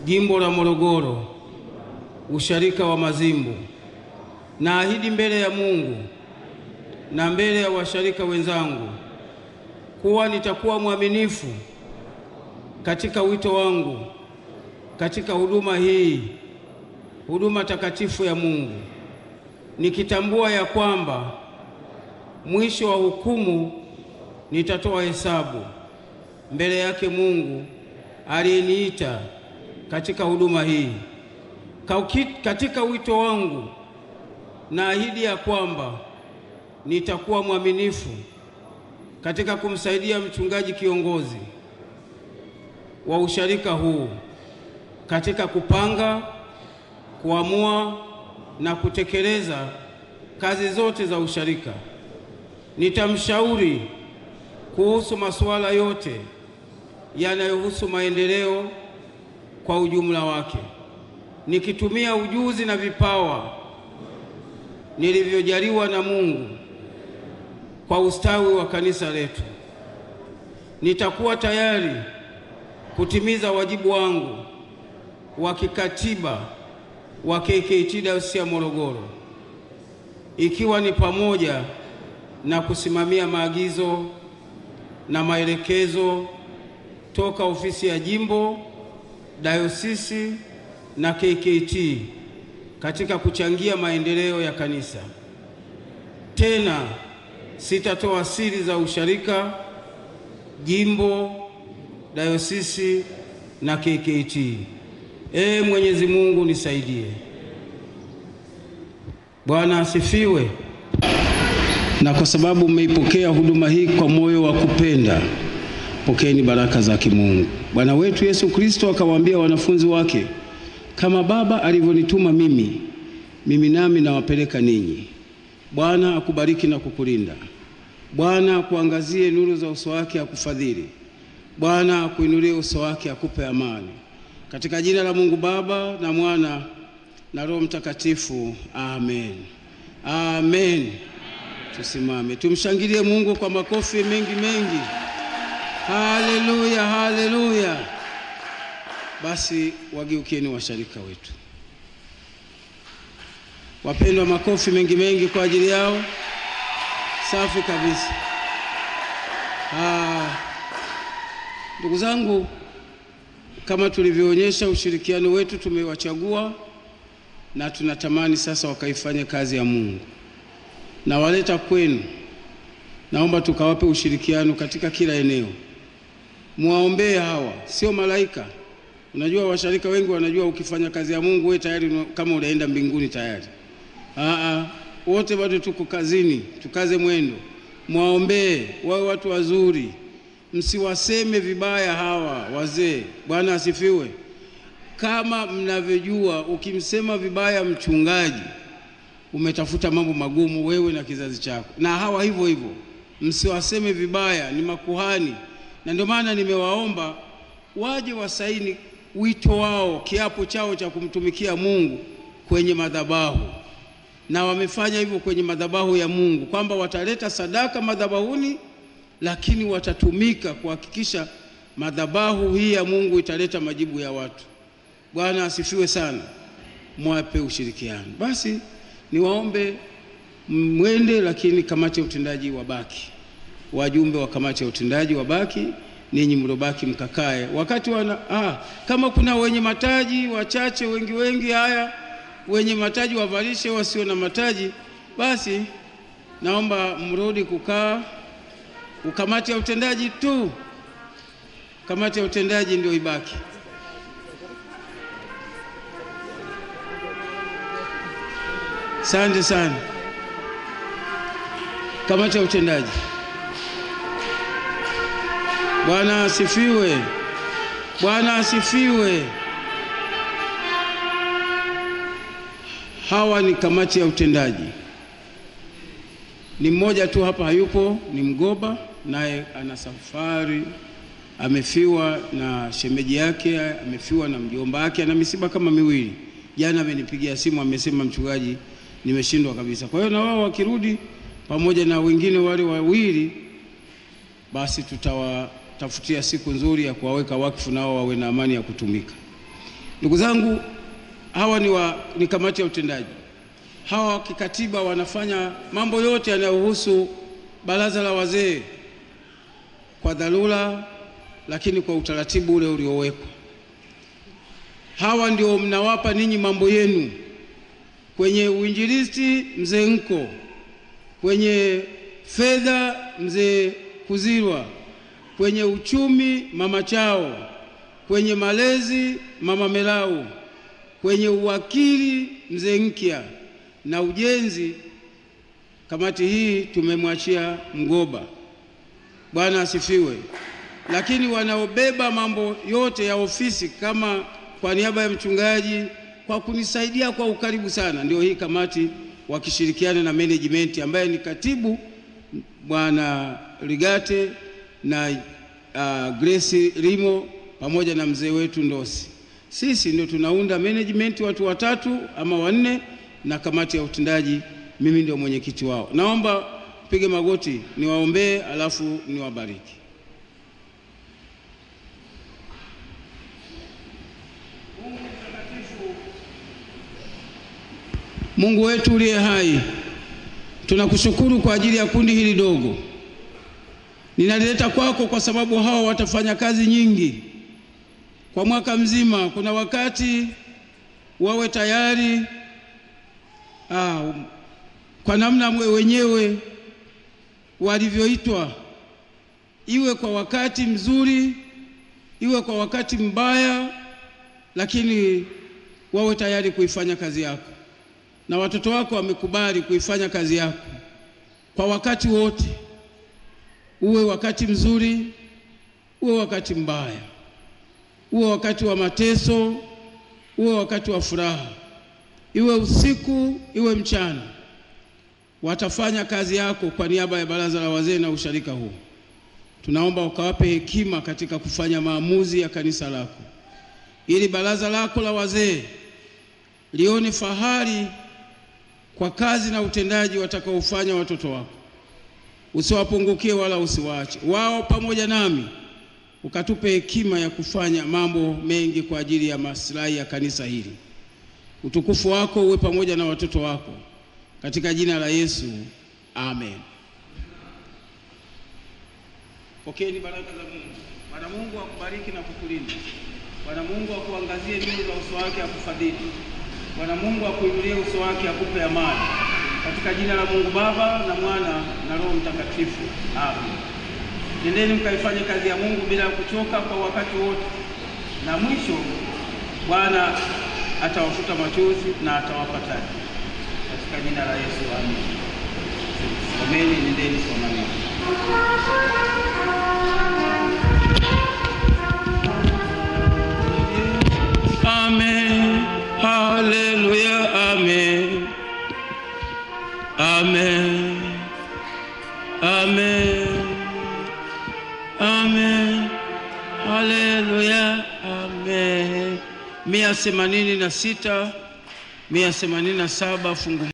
Jimbo la Morogoro, Usharika wa Mazimbu. Naahidi mbele ya Mungu na mbele ya washarika wenzangu kuwa nitakuwa mwaminifu katika wito wangu katika huduma hii, huduma takatifu ya Mungu, nikitambua ya kwamba mwisho wa hukumu nitatoa hesabu mbele yake Mungu aliyeniita katika huduma hii. Katika wito wangu naahidi ya kwamba nitakuwa mwaminifu katika kumsaidia mchungaji kiongozi wa usharika huu katika kupanga, kuamua na kutekeleza kazi zote za usharika. Nitamshauri kuhusu masuala yote yanayohusu maendeleo kwa ujumla wake, nikitumia ujuzi na vipawa nilivyojaliwa na Mungu kwa ustawi wa kanisa letu. Nitakuwa tayari kutimiza wajibu wangu wa kikatiba wa KKKT Dayosisi ya Morogoro, ikiwa ni pamoja na kusimamia maagizo na maelekezo toka ofisi ya jimbo, dayosisi na KKKT katika kuchangia maendeleo ya kanisa. Tena sitatoa siri za usharika, jimbo, dayosisi na KKKT. Mwenyezi Mungu nisaidie. Bwana asifiwe. Na kwa sababu mmeipokea huduma hii kwa moyo wa kupenda, pokeeni baraka za Mungu. Bwana wetu Yesu Kristo akawaambia wanafunzi wake, kama Baba alivyonituma mimi nami nawapeleka ninyi. Bwana akubariki na kukulinda. Bwana akuangazie nuru za uso wake akufadhili. Bwana akuinulie uso wake akupe amani. Katika jina la Mungu Baba na Mwana na Roho Mtakatifu. Amen. Amen. Tusimame. Tumshangilie Mungu kwa makofi mengi mengi. Haleluya, haleluya. Basi wageukieni washarika wetu. Wapendwa, makofi mengi mengi kwa ajili yao. Safi kabisa. Ndugu zangu, kama tulivyoonyesha ushirikiano wetu, tumewachagua na tunatamani sasa wakaifanye kazi ya Mungu. Na waleta kwenu, naomba tukawape ushirikiano katika kila eneo. Muwaombee hawa, sio malaika. Unajua washarika wengi wanajua ukifanya kazi ya Mungu wewe tayari kama unaenda mbinguni tayari. Wote bado tuko kazini, tukaze mwendo. Muwaombee, wawe watu wazuri. Msiwaseme vibaya hawa wazee. Bwana asifiwe. Kama mnavyojua, ukimsema vibaya mchungaji umetafuta mambo magumu wewe na kizazi chako. Na hawa hivyo hivyo. msiwaseme vibaya, ni makuhani. Na ndio maana nimewaomba waje wasaini wito wao, kiapo chao cha kumtumikia Mungu kwenye madhabahu. Na wamefanya hivyo kwenye madhabahu ya Mungu, kwamba wataleta sadaka madhabahuni, lakini watatumika kuhakikisha madhabahu hii ya Mungu italeta majibu ya watu. Bwana asifiwe sana. Mwape ushirikiano. Basi niwaombe mwende, lakini kamati ya utendaji wabaki. Wajumbe wa kamati ya utendaji wabaki, ninyi mlobaki mkakae. Wakati kama kuna wenye mataji wachache, wengi haya wenye mataji wavalishe, wasio na mataji basi naomba mrudi kukaa. Kamati ya utendaji tu, kamati ya utendaji ndio ibaki. Asante sana. Kamati ya utendaji. Bwana asifiwe. Bwana asifiwe. Hawa ni kamati ya utendaji. Ni mmoja tu hapa hayupo, ni Mgoba, naye ana safari, amefiwa na shemeji yake, amefiwa na mjomba wake, ana misiba kama miwili. Jana amenipigia simu, amesema mchungaji, nimeshindwa kabisa. Kwa hiyo na wao wakirudi pamoja na wengine wale wawili, basi tutawatafutia siku nzuri ya kuwaweka wakfu, nao wawe na amani ya kutumika. Ndugu zangu, hawa ni kamati ya utendaji. Hawa kikatiba wanafanya mambo yote yanayohusu baraza la wazee kwa dharura, lakini kwa utaratibu ule uliowekwa. Hawa ndio mnawapa ninyi mambo yenu. Kwenye uinjilisti mzee Nko, kwenye fedha mzee Kuzirwa, kwenye uchumi mama Chao, kwenye malezi mama Melau, kwenye uwakili mzee Nkia, na ujenzi kamati hii tumemwachia Mgoba. Bwana asifiwe. Lakini wanaobeba mambo yote ya ofisi, kama kwa niaba ya mchungaji, kwa kunisaidia kwa ukaribu sana, ndio hii kamati, wakishirikiana na management ambaye ni katibu Bwana Rigate na Grace Rimo pamoja na mzee wetu Ndosi. Sisi ndio tunaunda management, watu watatu ama wanne, na kamati ya utendaji mimi ndio mwenyekiti wao. Naomba pige magoti niwaombee, alafu niwabariki. Mungu wetu uliye hai, tunakushukuru kwa ajili ya kundi hili dogo. Ninalileta kwako kwa sababu hao watafanya kazi nyingi kwa mwaka mzima. Kuna wakati wawe tayari kwa namna wenyewe walivyoitwa, iwe kwa wakati mzuri, iwe kwa wakati mbaya, lakini wawe tayari kuifanya kazi yako. Na watoto wako wamekubali kuifanya kazi yako kwa wakati wote, uwe wakati mzuri, uwe wakati mbaya, uwe wakati wa mateso, uwe wakati wa furaha, iwe usiku, iwe mchana. Watafanya kazi yako kwa niaba ya baraza la wazee na usharika huu. Tunaomba ukawape hekima katika kufanya maamuzi ya kanisa lako, ili baraza lako la wazee lione fahari kwa kazi na utendaji watakaofanya watoto wako. Usiwapungukie wala usiwaache. Wao pamoja nami ukatupe hekima ya kufanya mambo mengi kwa ajili ya maslahi ya kanisa hili. Utukufu wako uwe pamoja na watoto wako, katika jina la Yesu, amen. Pokeeni baraka za Mungu. Bwana Mungu akubariki na kukulinda. Bwana Mungu akuangazie nuru za uso wake akufadhili. Bwana Mungu akuinulie uso wake akupe amani. Katika jina la Mungu Baba na Mwana na Roho Mtakatifu, amen. Nendeni mkaifanye kazi ya Mungu bila kuchoka kwa wakati wote. Na mwisho Bwana atawafuta machozi na atawapa taji. Katika jina la Yesu, amen. Someni, nendeni somani. Amen. Hallelujah. Amen. Amen. Amen. 186, 187 fungu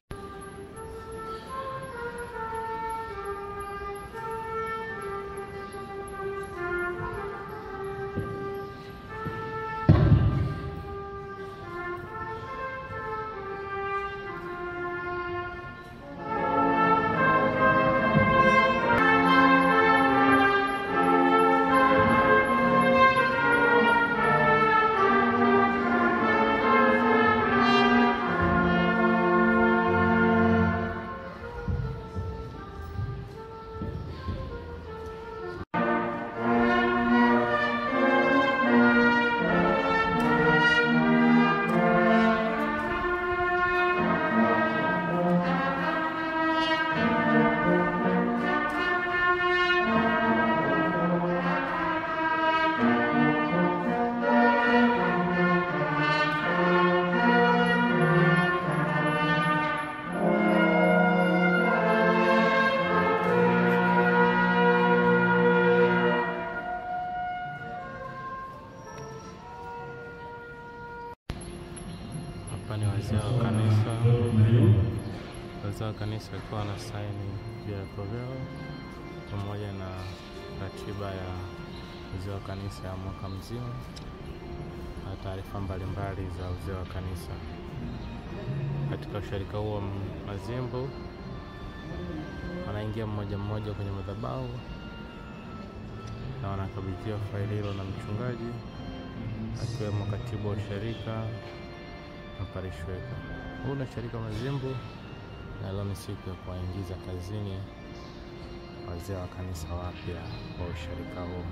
Ni wazee wa kanisa. Wazee wa kanisa walikuwa na saini viapo vyao pamoja na ratiba ya wazee wa kanisa ya mwaka mzima na taarifa mbalimbali za wazee wa kanisa. Katika ushirika huo mazimbu wanaingia mmoja mmoja kwenye madhabahu na wanakabidhiwa faili hilo na mchungaji akiwemo katibu wa ushirika na parishweka. Huu ni ushirika mazimbu na leo ni siku ya kuwaingiza kazini wazee wa kanisa wapya wa ushirika huo.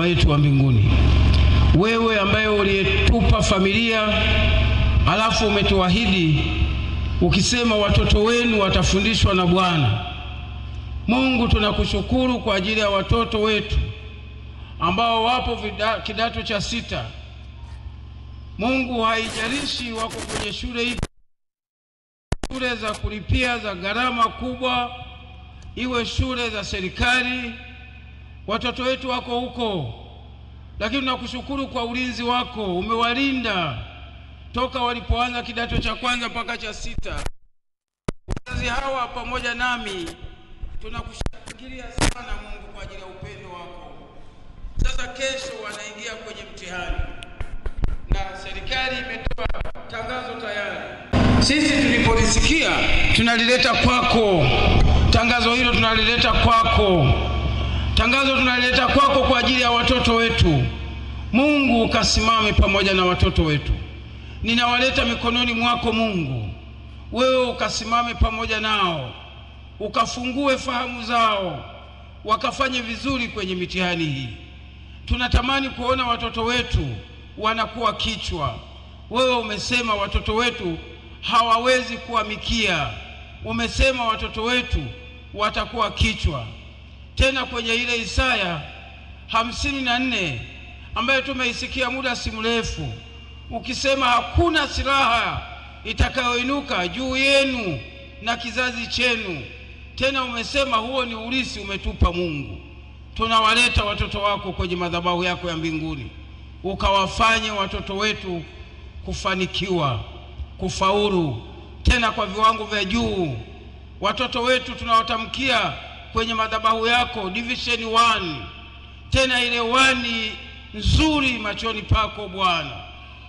Baba yetu wa mbinguni, wewe ambaye uliyetupa familia, alafu umetuahidi ukisema watoto wenu watafundishwa na Bwana. Mungu, tunakushukuru kwa ajili ya watoto wetu ambao wapo kidato cha 6. Mungu, haijalishi wako kwenye shule ipi, shule za kulipia za gharama kubwa, iwe shule za serikali, watoto wetu wako huko. Lakini tunakushukuru kwa ulinzi wako, umewalinda toka walipoanza kidato cha 1 mpaka cha 6. Wazazi hawa pamoja nami tunakushangilia sana Mungu kwa ajili ya upendo wako. Sasa kesho wanaingia kwenye mtihani na serikali imetoa tangazo tayari. Sisi tulipolisikia tunalileta kwako. Tangazo hilo tunalileta kwako. Tangazo tunalileta kwako kwa ajili ya watoto wetu. Mungu, ukasimame pamoja na watoto wetu. Ninawaleta mikononi mwako Mungu. Wewe ukasimame pamoja nao. Ukafungue fahamu zao, wakafanye vizuri kwenye mitihani hii. Tunatamani kuona watoto wetu wanakuwa kichwa. Wewe umesema watoto wetu hawawezi kuwa mikia. Umesema watoto wetu watakuwa kichwa. Tena kwenye ile Isaya 54 ambayo tumeisikia muda si mrefu, ukisema hakuna silaha itakayoinuka juu yenu na kizazi chenu. Tena umesema huo ni urithi umetupa Mungu. Tunawaleta watoto wako kwenye madhabahu yako ya mbinguni. Ukawafanye watoto wetu kufanikiwa, kufaulu, tena kwa viwango vya juu. Watoto wetu tunawatamkia kwenye madhabahu yako division 1, tena ile 1 nzuri machoni pako Bwana.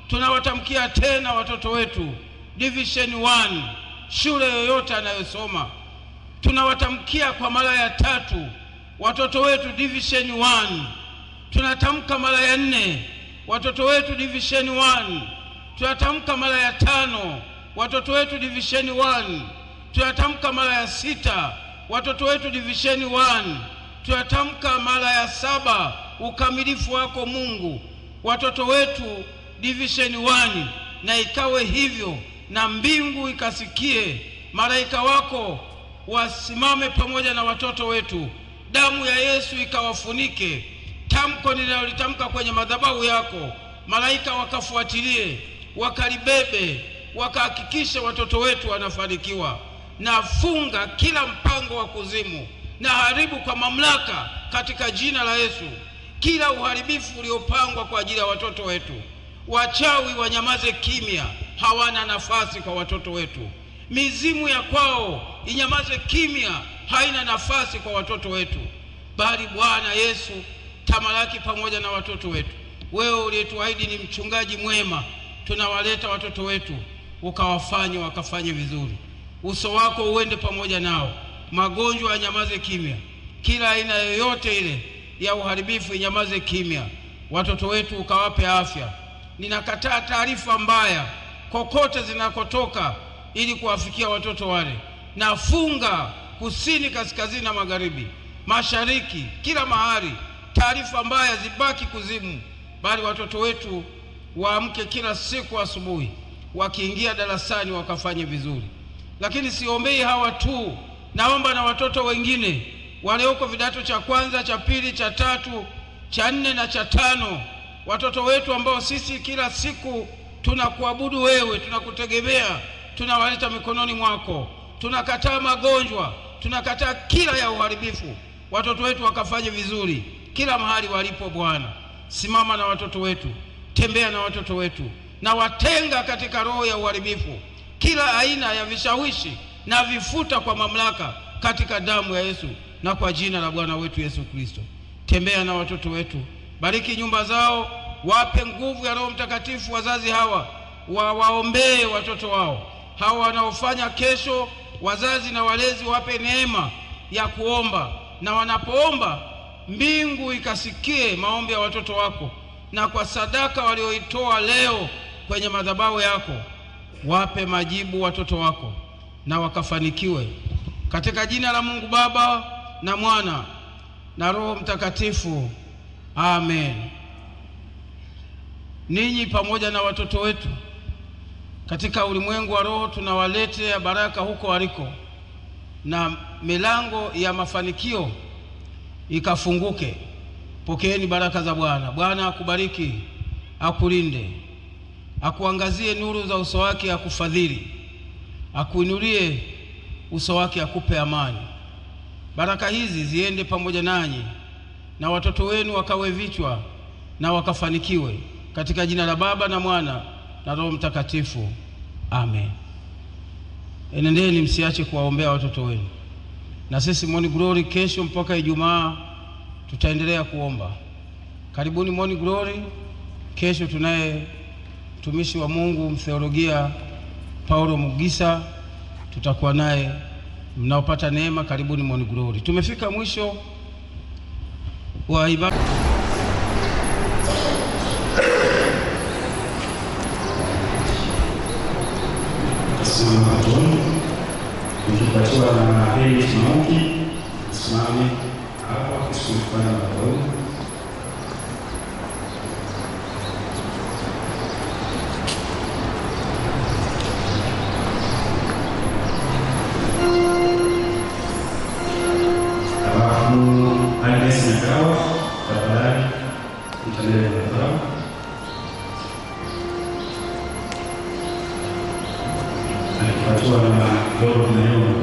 Tunawatamkia tena watoto wetu division 1, shule yoyote anayosoma. Tunawatamkia kwa mara ya 3 watoto wetu division 1. Tunatamka mara ya 4 watoto wetu division 1. Tunatamka mara ya 5 watoto wetu division 1. Tunatamka mara ya 6 watoto wetu division 1. Tunatamka mara ya 7 ukamilifu wako Mungu, watoto wetu division 1. Na ikawe hivyo, na mbingu ikasikie, malaika wako wasimame pamoja na watoto wetu. Damu ya Yesu ikawafunike. Tamko ninalolitamka kwenye madhabahu yako, malaika wakafuatilie, wakalibebe, wakahakikisha watoto wetu wanafanikiwa. Na funga kila mpango wa kuzimu, na haribu kwa mamlaka katika jina la Yesu kila uharibifu uliopangwa kwa ajili ya watoto wetu. Wachawi wanyamaze kimya, hawana nafasi kwa watoto wetu. Mizimu ya kwao inyamaze kimya, haina nafasi kwa watoto wetu. Bali Bwana Yesu, tamalaki pamoja na watoto wetu. Wewe uliyetuahidi ni mchungaji mwema. Tunawaleta watoto wetu, ukawafanye wakafanye vizuri. Uso wako uende pamoja nao. Magonjwa yanyamaze kimya, kila aina yoyote ile ya uharibifu inyamaze kimya. Watoto wetu ukawape afya. Ninakataa taarifa mbaya kokote zinakotoka ili kuwafikia watoto wale. Nafunga kusini, kaskazini na magharibi, mashariki, kila mahali taarifa mbaya zibaki kuzimu. Bali watoto wetu waamke kila siku asubuhi, wakiingia darasani wakafanye vizuri. Lakini siombei hawa tu, naomba na watoto wengine walioko vidato cha 1, cha 2, cha 3, cha 4 na cha 5. Watoto wetu ambao sisi kila siku tunakuabudu wewe, tunakutegemea, tunawaleta mikononi mwako. Tunakataa magonjwa, tunakataa kila ya uharibifu. Watoto wetu wakafanye vizuri kila mahali walipo Bwana. Simama na watoto wetu, tembea na watoto wetu, na watenga katika roho ya uharibifu. Kila aina ya vishawishi na vifuta kwa mamlaka katika damu ya Yesu na kwa jina la Bwana wetu Yesu Kristo. Tembea na watoto wetu, bariki nyumba zao, wape nguvu ya Roho Mtakatifu. Wazazi hawa waombee watoto wao hawa wanaofanya kesho. Wazazi na walezi wape neema ya kuomba, na wanapoomba mbingu ikasikie maombi ya watoto wako, na kwa sadaka walioitoa leo kwenye madhabahu yako wape majibu watoto wako na wakafanikiwe katika jina la Mungu Baba na Mwana na Roho Mtakatifu. Amen. Ninyi pamoja na watoto wetu katika ulimwengu wa roho tunawaletea baraka huko waliko, na milango ya mafanikio ikafunguke. Pokeeni baraka za Bwana. Bwana akubariki, akulinde, akuangazie nuru za uso wake, akufadhili, akuinulie uso wake, akupe amani. Baraka hizi ziende pamoja nanyi na watoto wenu wakawe vichwa na wakafanikiwe, katika jina la Baba na Mwana na Roho Mtakatifu. Amen. Enendeni msiache kuwaombea watoto wenu. Na sisi Morning Glory kesho mpaka Ijumaa tutaendelea kuomba. Karibuni Morning Glory. Kesho tunaye mtumishi wa Mungu mtheologia Paulo Mugisa, tutakuwa naye. Mnaopata neema, karibuni Morning Glory. Tumefika mwisho wa ibada. Tukipatiwa na Heri Kimauki, simame hapa kusifanya madhabahu. Agnes Nakawa, tafadhali mtaendelea na madhabahu. Anapatiwa na Doro Nayono.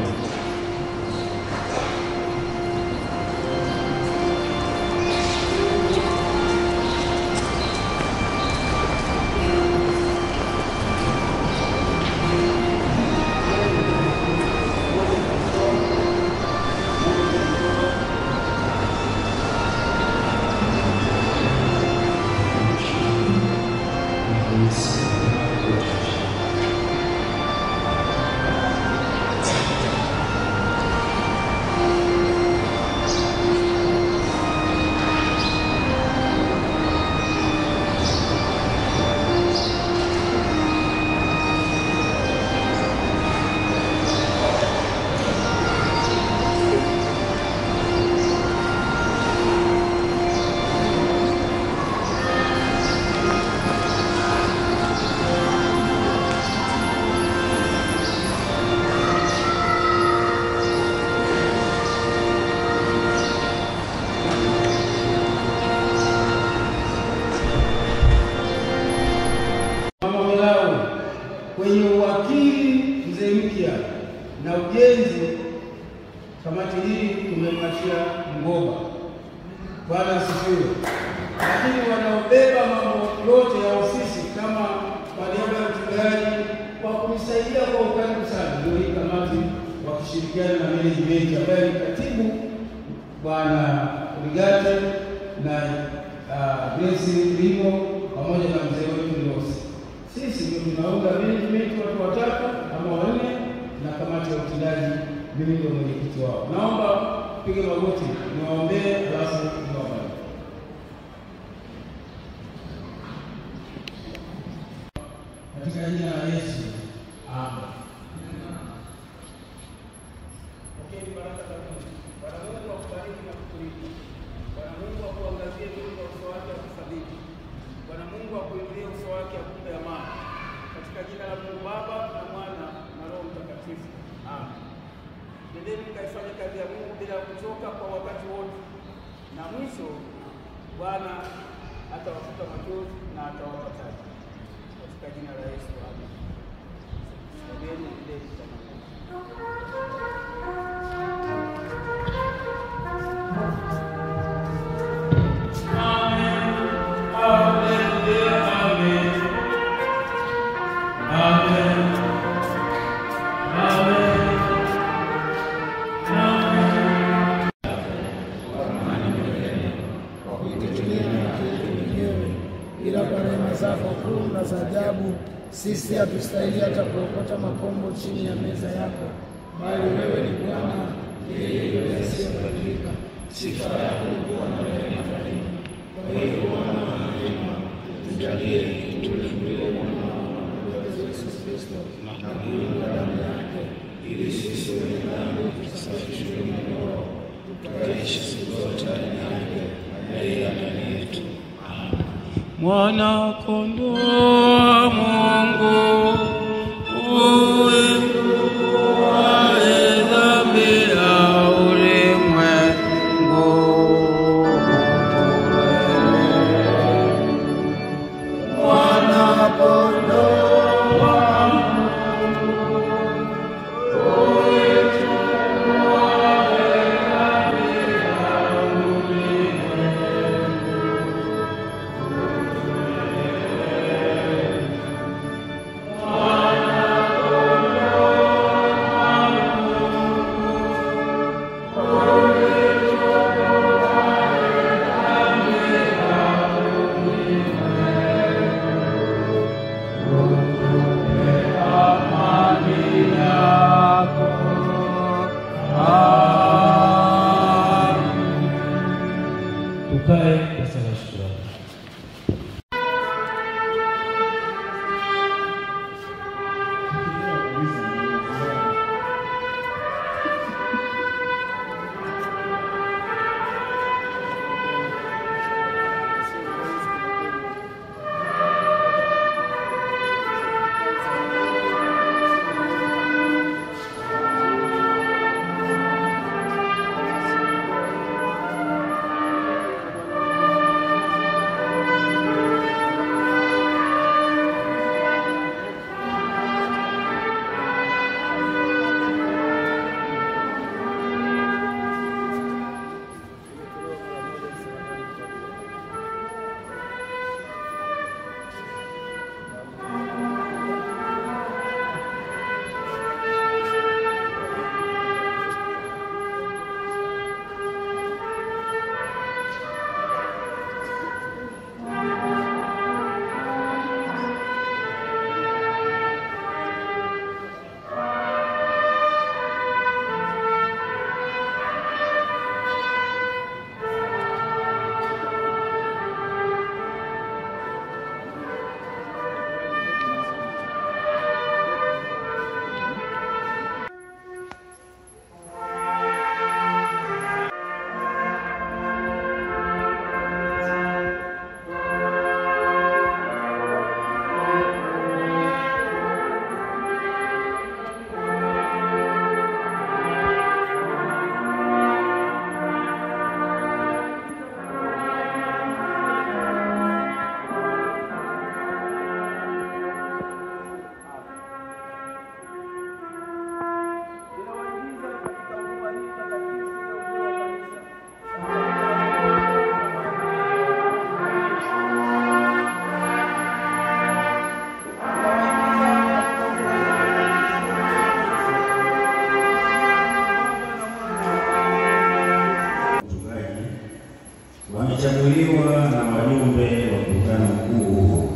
Kwenye uwakili mzee mpya na ujenzi, kamati hii tumemwachia Mgoba. Bwana asifiwe. Lakini wanaobeba mambo yote ya ofisi kama kwa niaba ya mchungaji kwa kumsaidia kwa ukaribu sana, ndio hii kamati wakishirikiana na management ambaye ni katibu Bwana Rigate na Grace Limo pamoja na mzee wetu Losi. Sisi ndio tunaunga management, watu watatu ama wanne, na kamati ya utendaji mimi ndio mwenyekiti wao. Naomba pige magoti niwaombee, alafu tuombe. Katika jina la Yesu. Amen. Okay, baraka za Mungu. Bwana Mungu akubariki na kukulinda. Bwana Mungu akuangazie nuru za uso wake akufadhili. Bwana Mungu akuinulie uso wake akupe amani. Katika jina la Mungu Baba na Mwana na Roho Mtakatifu. Amen. Nendeni mkaifanye kazi ya Mungu bila kuchoka kwa wakati wote. Na mwisho Bwana atawafuta machozi na atawapa taji. Katika jina la Yesu. Amen. Nendeni nendeni sana. Ila kwa neema zako kuu na za ajabu, sisi hatustahili hata kuokota makombo chini ya meza yako, bali wewe ni Bwana, yeye yule asiyebadilika. Sifa yako kuwa na rehema daima. Kwa hiyo Bwana wa rehema, tujalie tulimliwe mwana wa Yesu Kristo na kuinywa damu yake, ili sisi wenye dhambi tusafishwe na Roho, tukaishi siku zote ndani yake, na yeye ndani yetu. mwana kondoo wa Mungu uondoaye dhambi ya ulimwengu. Mwana kondoo wa Mungu uondoaye dhambi ya Tukae kwa sala shukrani. Wamechaguliwa na wajumbe wa mkutano mkuu,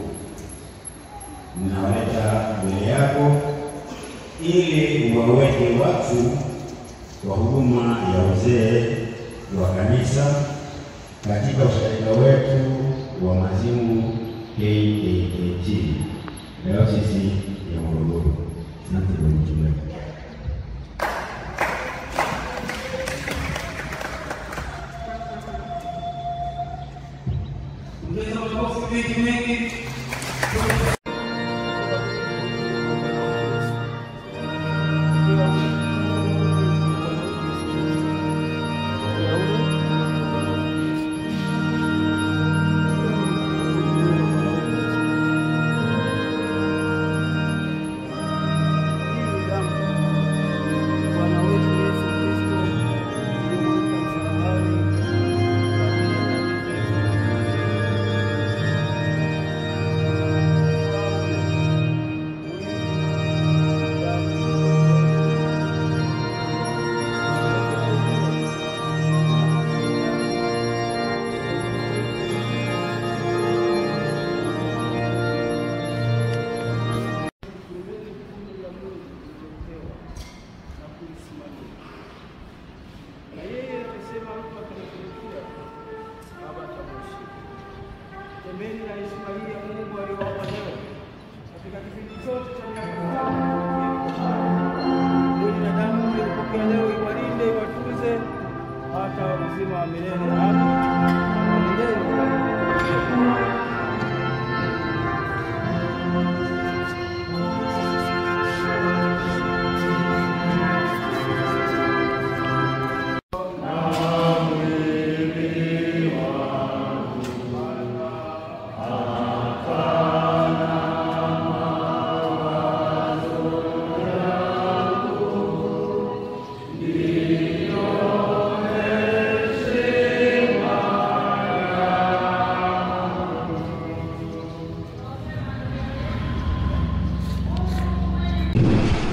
ninawaleta mbele yako ili waweke wakfu wa huduma ya uzee wa kanisa katika ushirika wetu wa Mazimu KKKT Dayosisi ya Morogoro. Asante kwa mchungaji.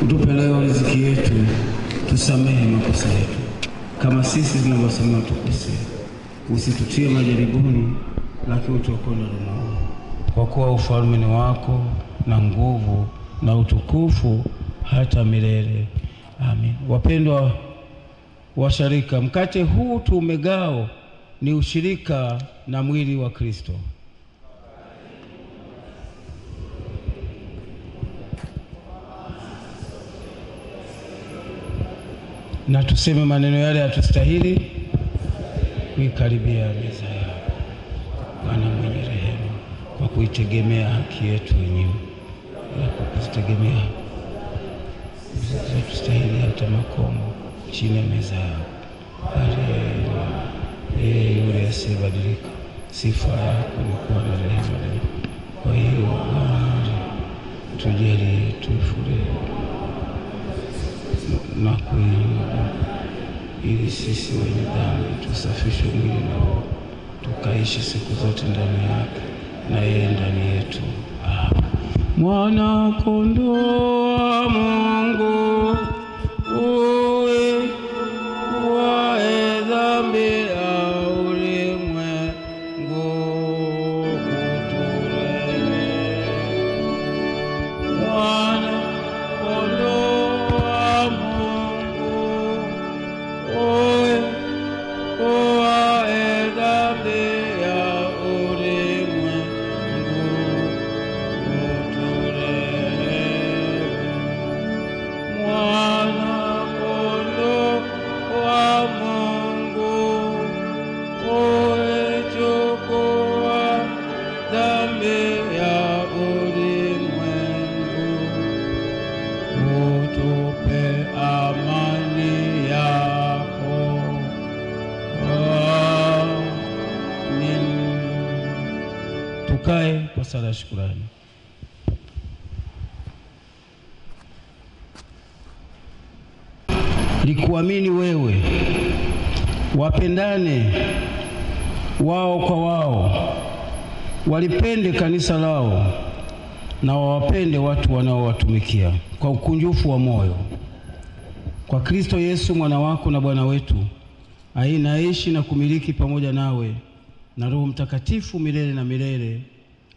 Utupe leo riziki yetu, tusamehe makosa yetu kama sisi tunavyosamehe tukosea. Usitutie majaribuni, lakini utuokoe na dhambi. Kwa kuwa ufalme ni wako na nguvu na utukufu hata milele. Amen. Wapendwa washarika, mkate huu tumegao ni ushirika na mwili wa Kristo. Na tuseme maneno yale yatustahili kuikaribia meza yako, Bwana mwenye rehema, kwa kuitegemea haki yetu wenyewe, kwa kuzitegemea tustahili hata makomo chini ya meza yako. Yule asiyebadilika, sifa yako ni kuwa na rehema. Kwa hiyo Bwana, tujalie tufurahi na kuinuka, ili sisi wenye dhambi tusafishwe mwili na roho, tukaishi siku zote ndani yake na yeye ndani yetu. Mwana kondoo wa Mungu, uwae dhambi ya ulimwengu, uturehemu. Mwana kondoo wa Mungu, uwae dhambi ya ulimwengu, uturehemu. Mwana kondoo wa Mungu, chukua dhambi ya ulimwengu, utupe amani yako. Amen. Tukae kwa sala ya shukrani. Likuamini wewe, wapendane wao kwa wao, walipende kanisa lao na wawapende watu wanaowatumikia kwa ukunjufu wa moyo. Kwa Kristo Yesu mwana wako na Bwana wetu, ainaishi na kumiliki pamoja nawe na Roho Mtakatifu milele na milele.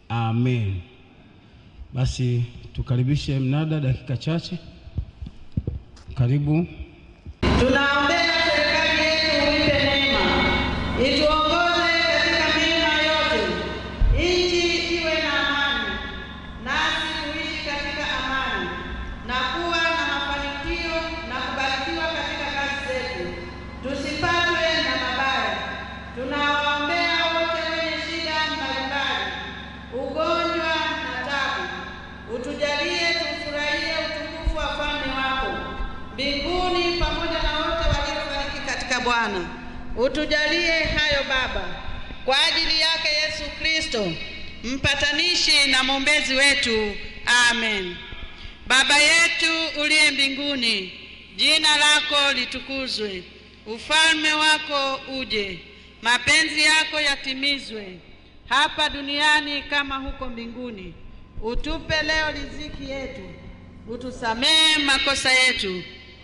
Amen. Basi tukaribishe mnada dakika chache. Karibu. Tunaombea serikali yetu uipe neema, ituongoze katika mema yote, nchi iwe na amani, nasi tuishi katika amani na kuwa na mafanikio na kubarikiwa katika kazi zetu, tusipatwe na mabaya. Tunawaombea wote wenye shida mbalimbali, ugonjwa na tabu. Utujalie tufurahie utukufu wa ufalme wako mbinguni pamoja na wote waliofariki katika Bwana. Utujalie hayo Baba, kwa ajili yake Yesu Kristo, mpatanishi na mwombezi wetu. Amen. Baba yetu uliye mbinguni, jina lako litukuzwe, ufalme wako uje, mapenzi yako yatimizwe hapa duniani kama huko mbinguni. Utupe leo riziki yetu, utusamehe makosa yetu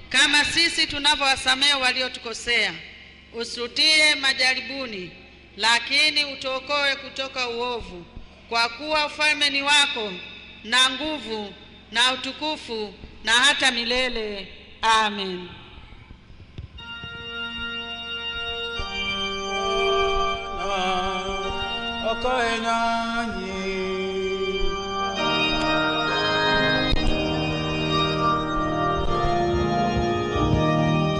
kama sisi tunavyowasamehe waliotukosea, usitie majaribuni, lakini utuokoe kutoka uovu, kwa kuwa ufalme ni wako na nguvu na utukufu na hata milele. Amen. Akae nanyi.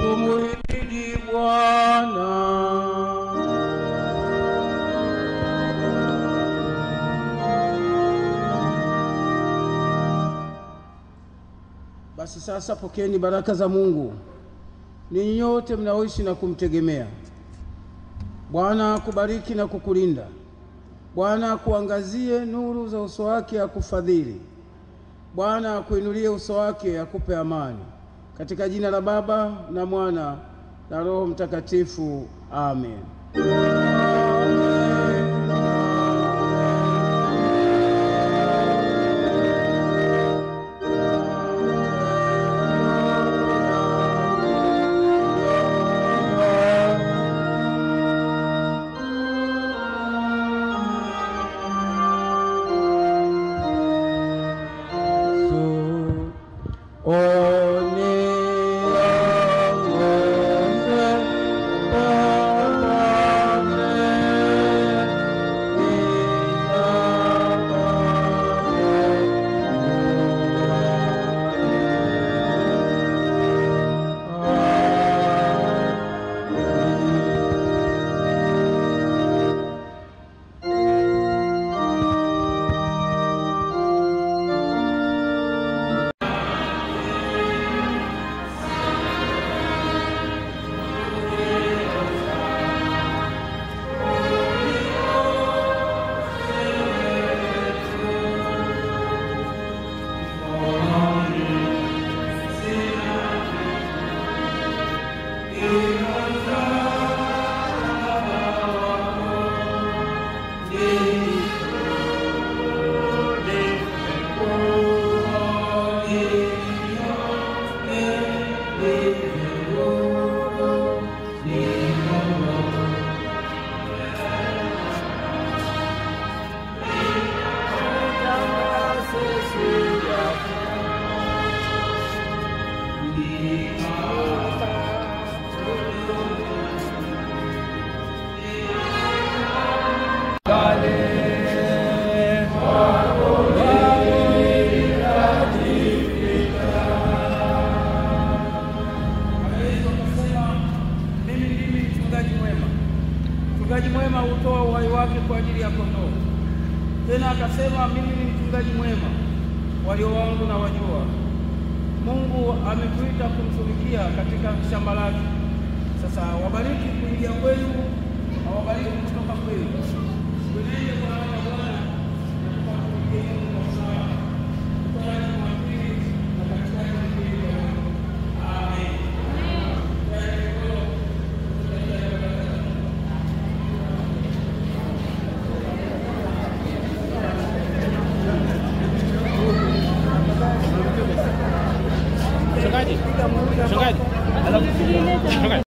Tumuhimidi Bwana. Basi sasa pokeeni baraka za Mungu, ninyi nyote mnaoishi na kumtegemea. Bwana akubariki na kukulinda. Bwana akuangazie nuru za uso wake akufadhili. Bwana akuinulie uso wake akupe amani. Katika jina la Baba na Mwana na Roho Mtakatifu. Amen. anasema mimi ni mchungaji mwema, walio wangu na wajua. Mungu ametuita kumtumikia katika shamba lake. Sasa wabariki kuingia kwenu, awabariki kutoka kwenu. Tuenende kwa Bwana na tukamtumikie Mungu kwa furaha. Kutoka Jumapili na katika Jumapili. Amen. Mchungaji.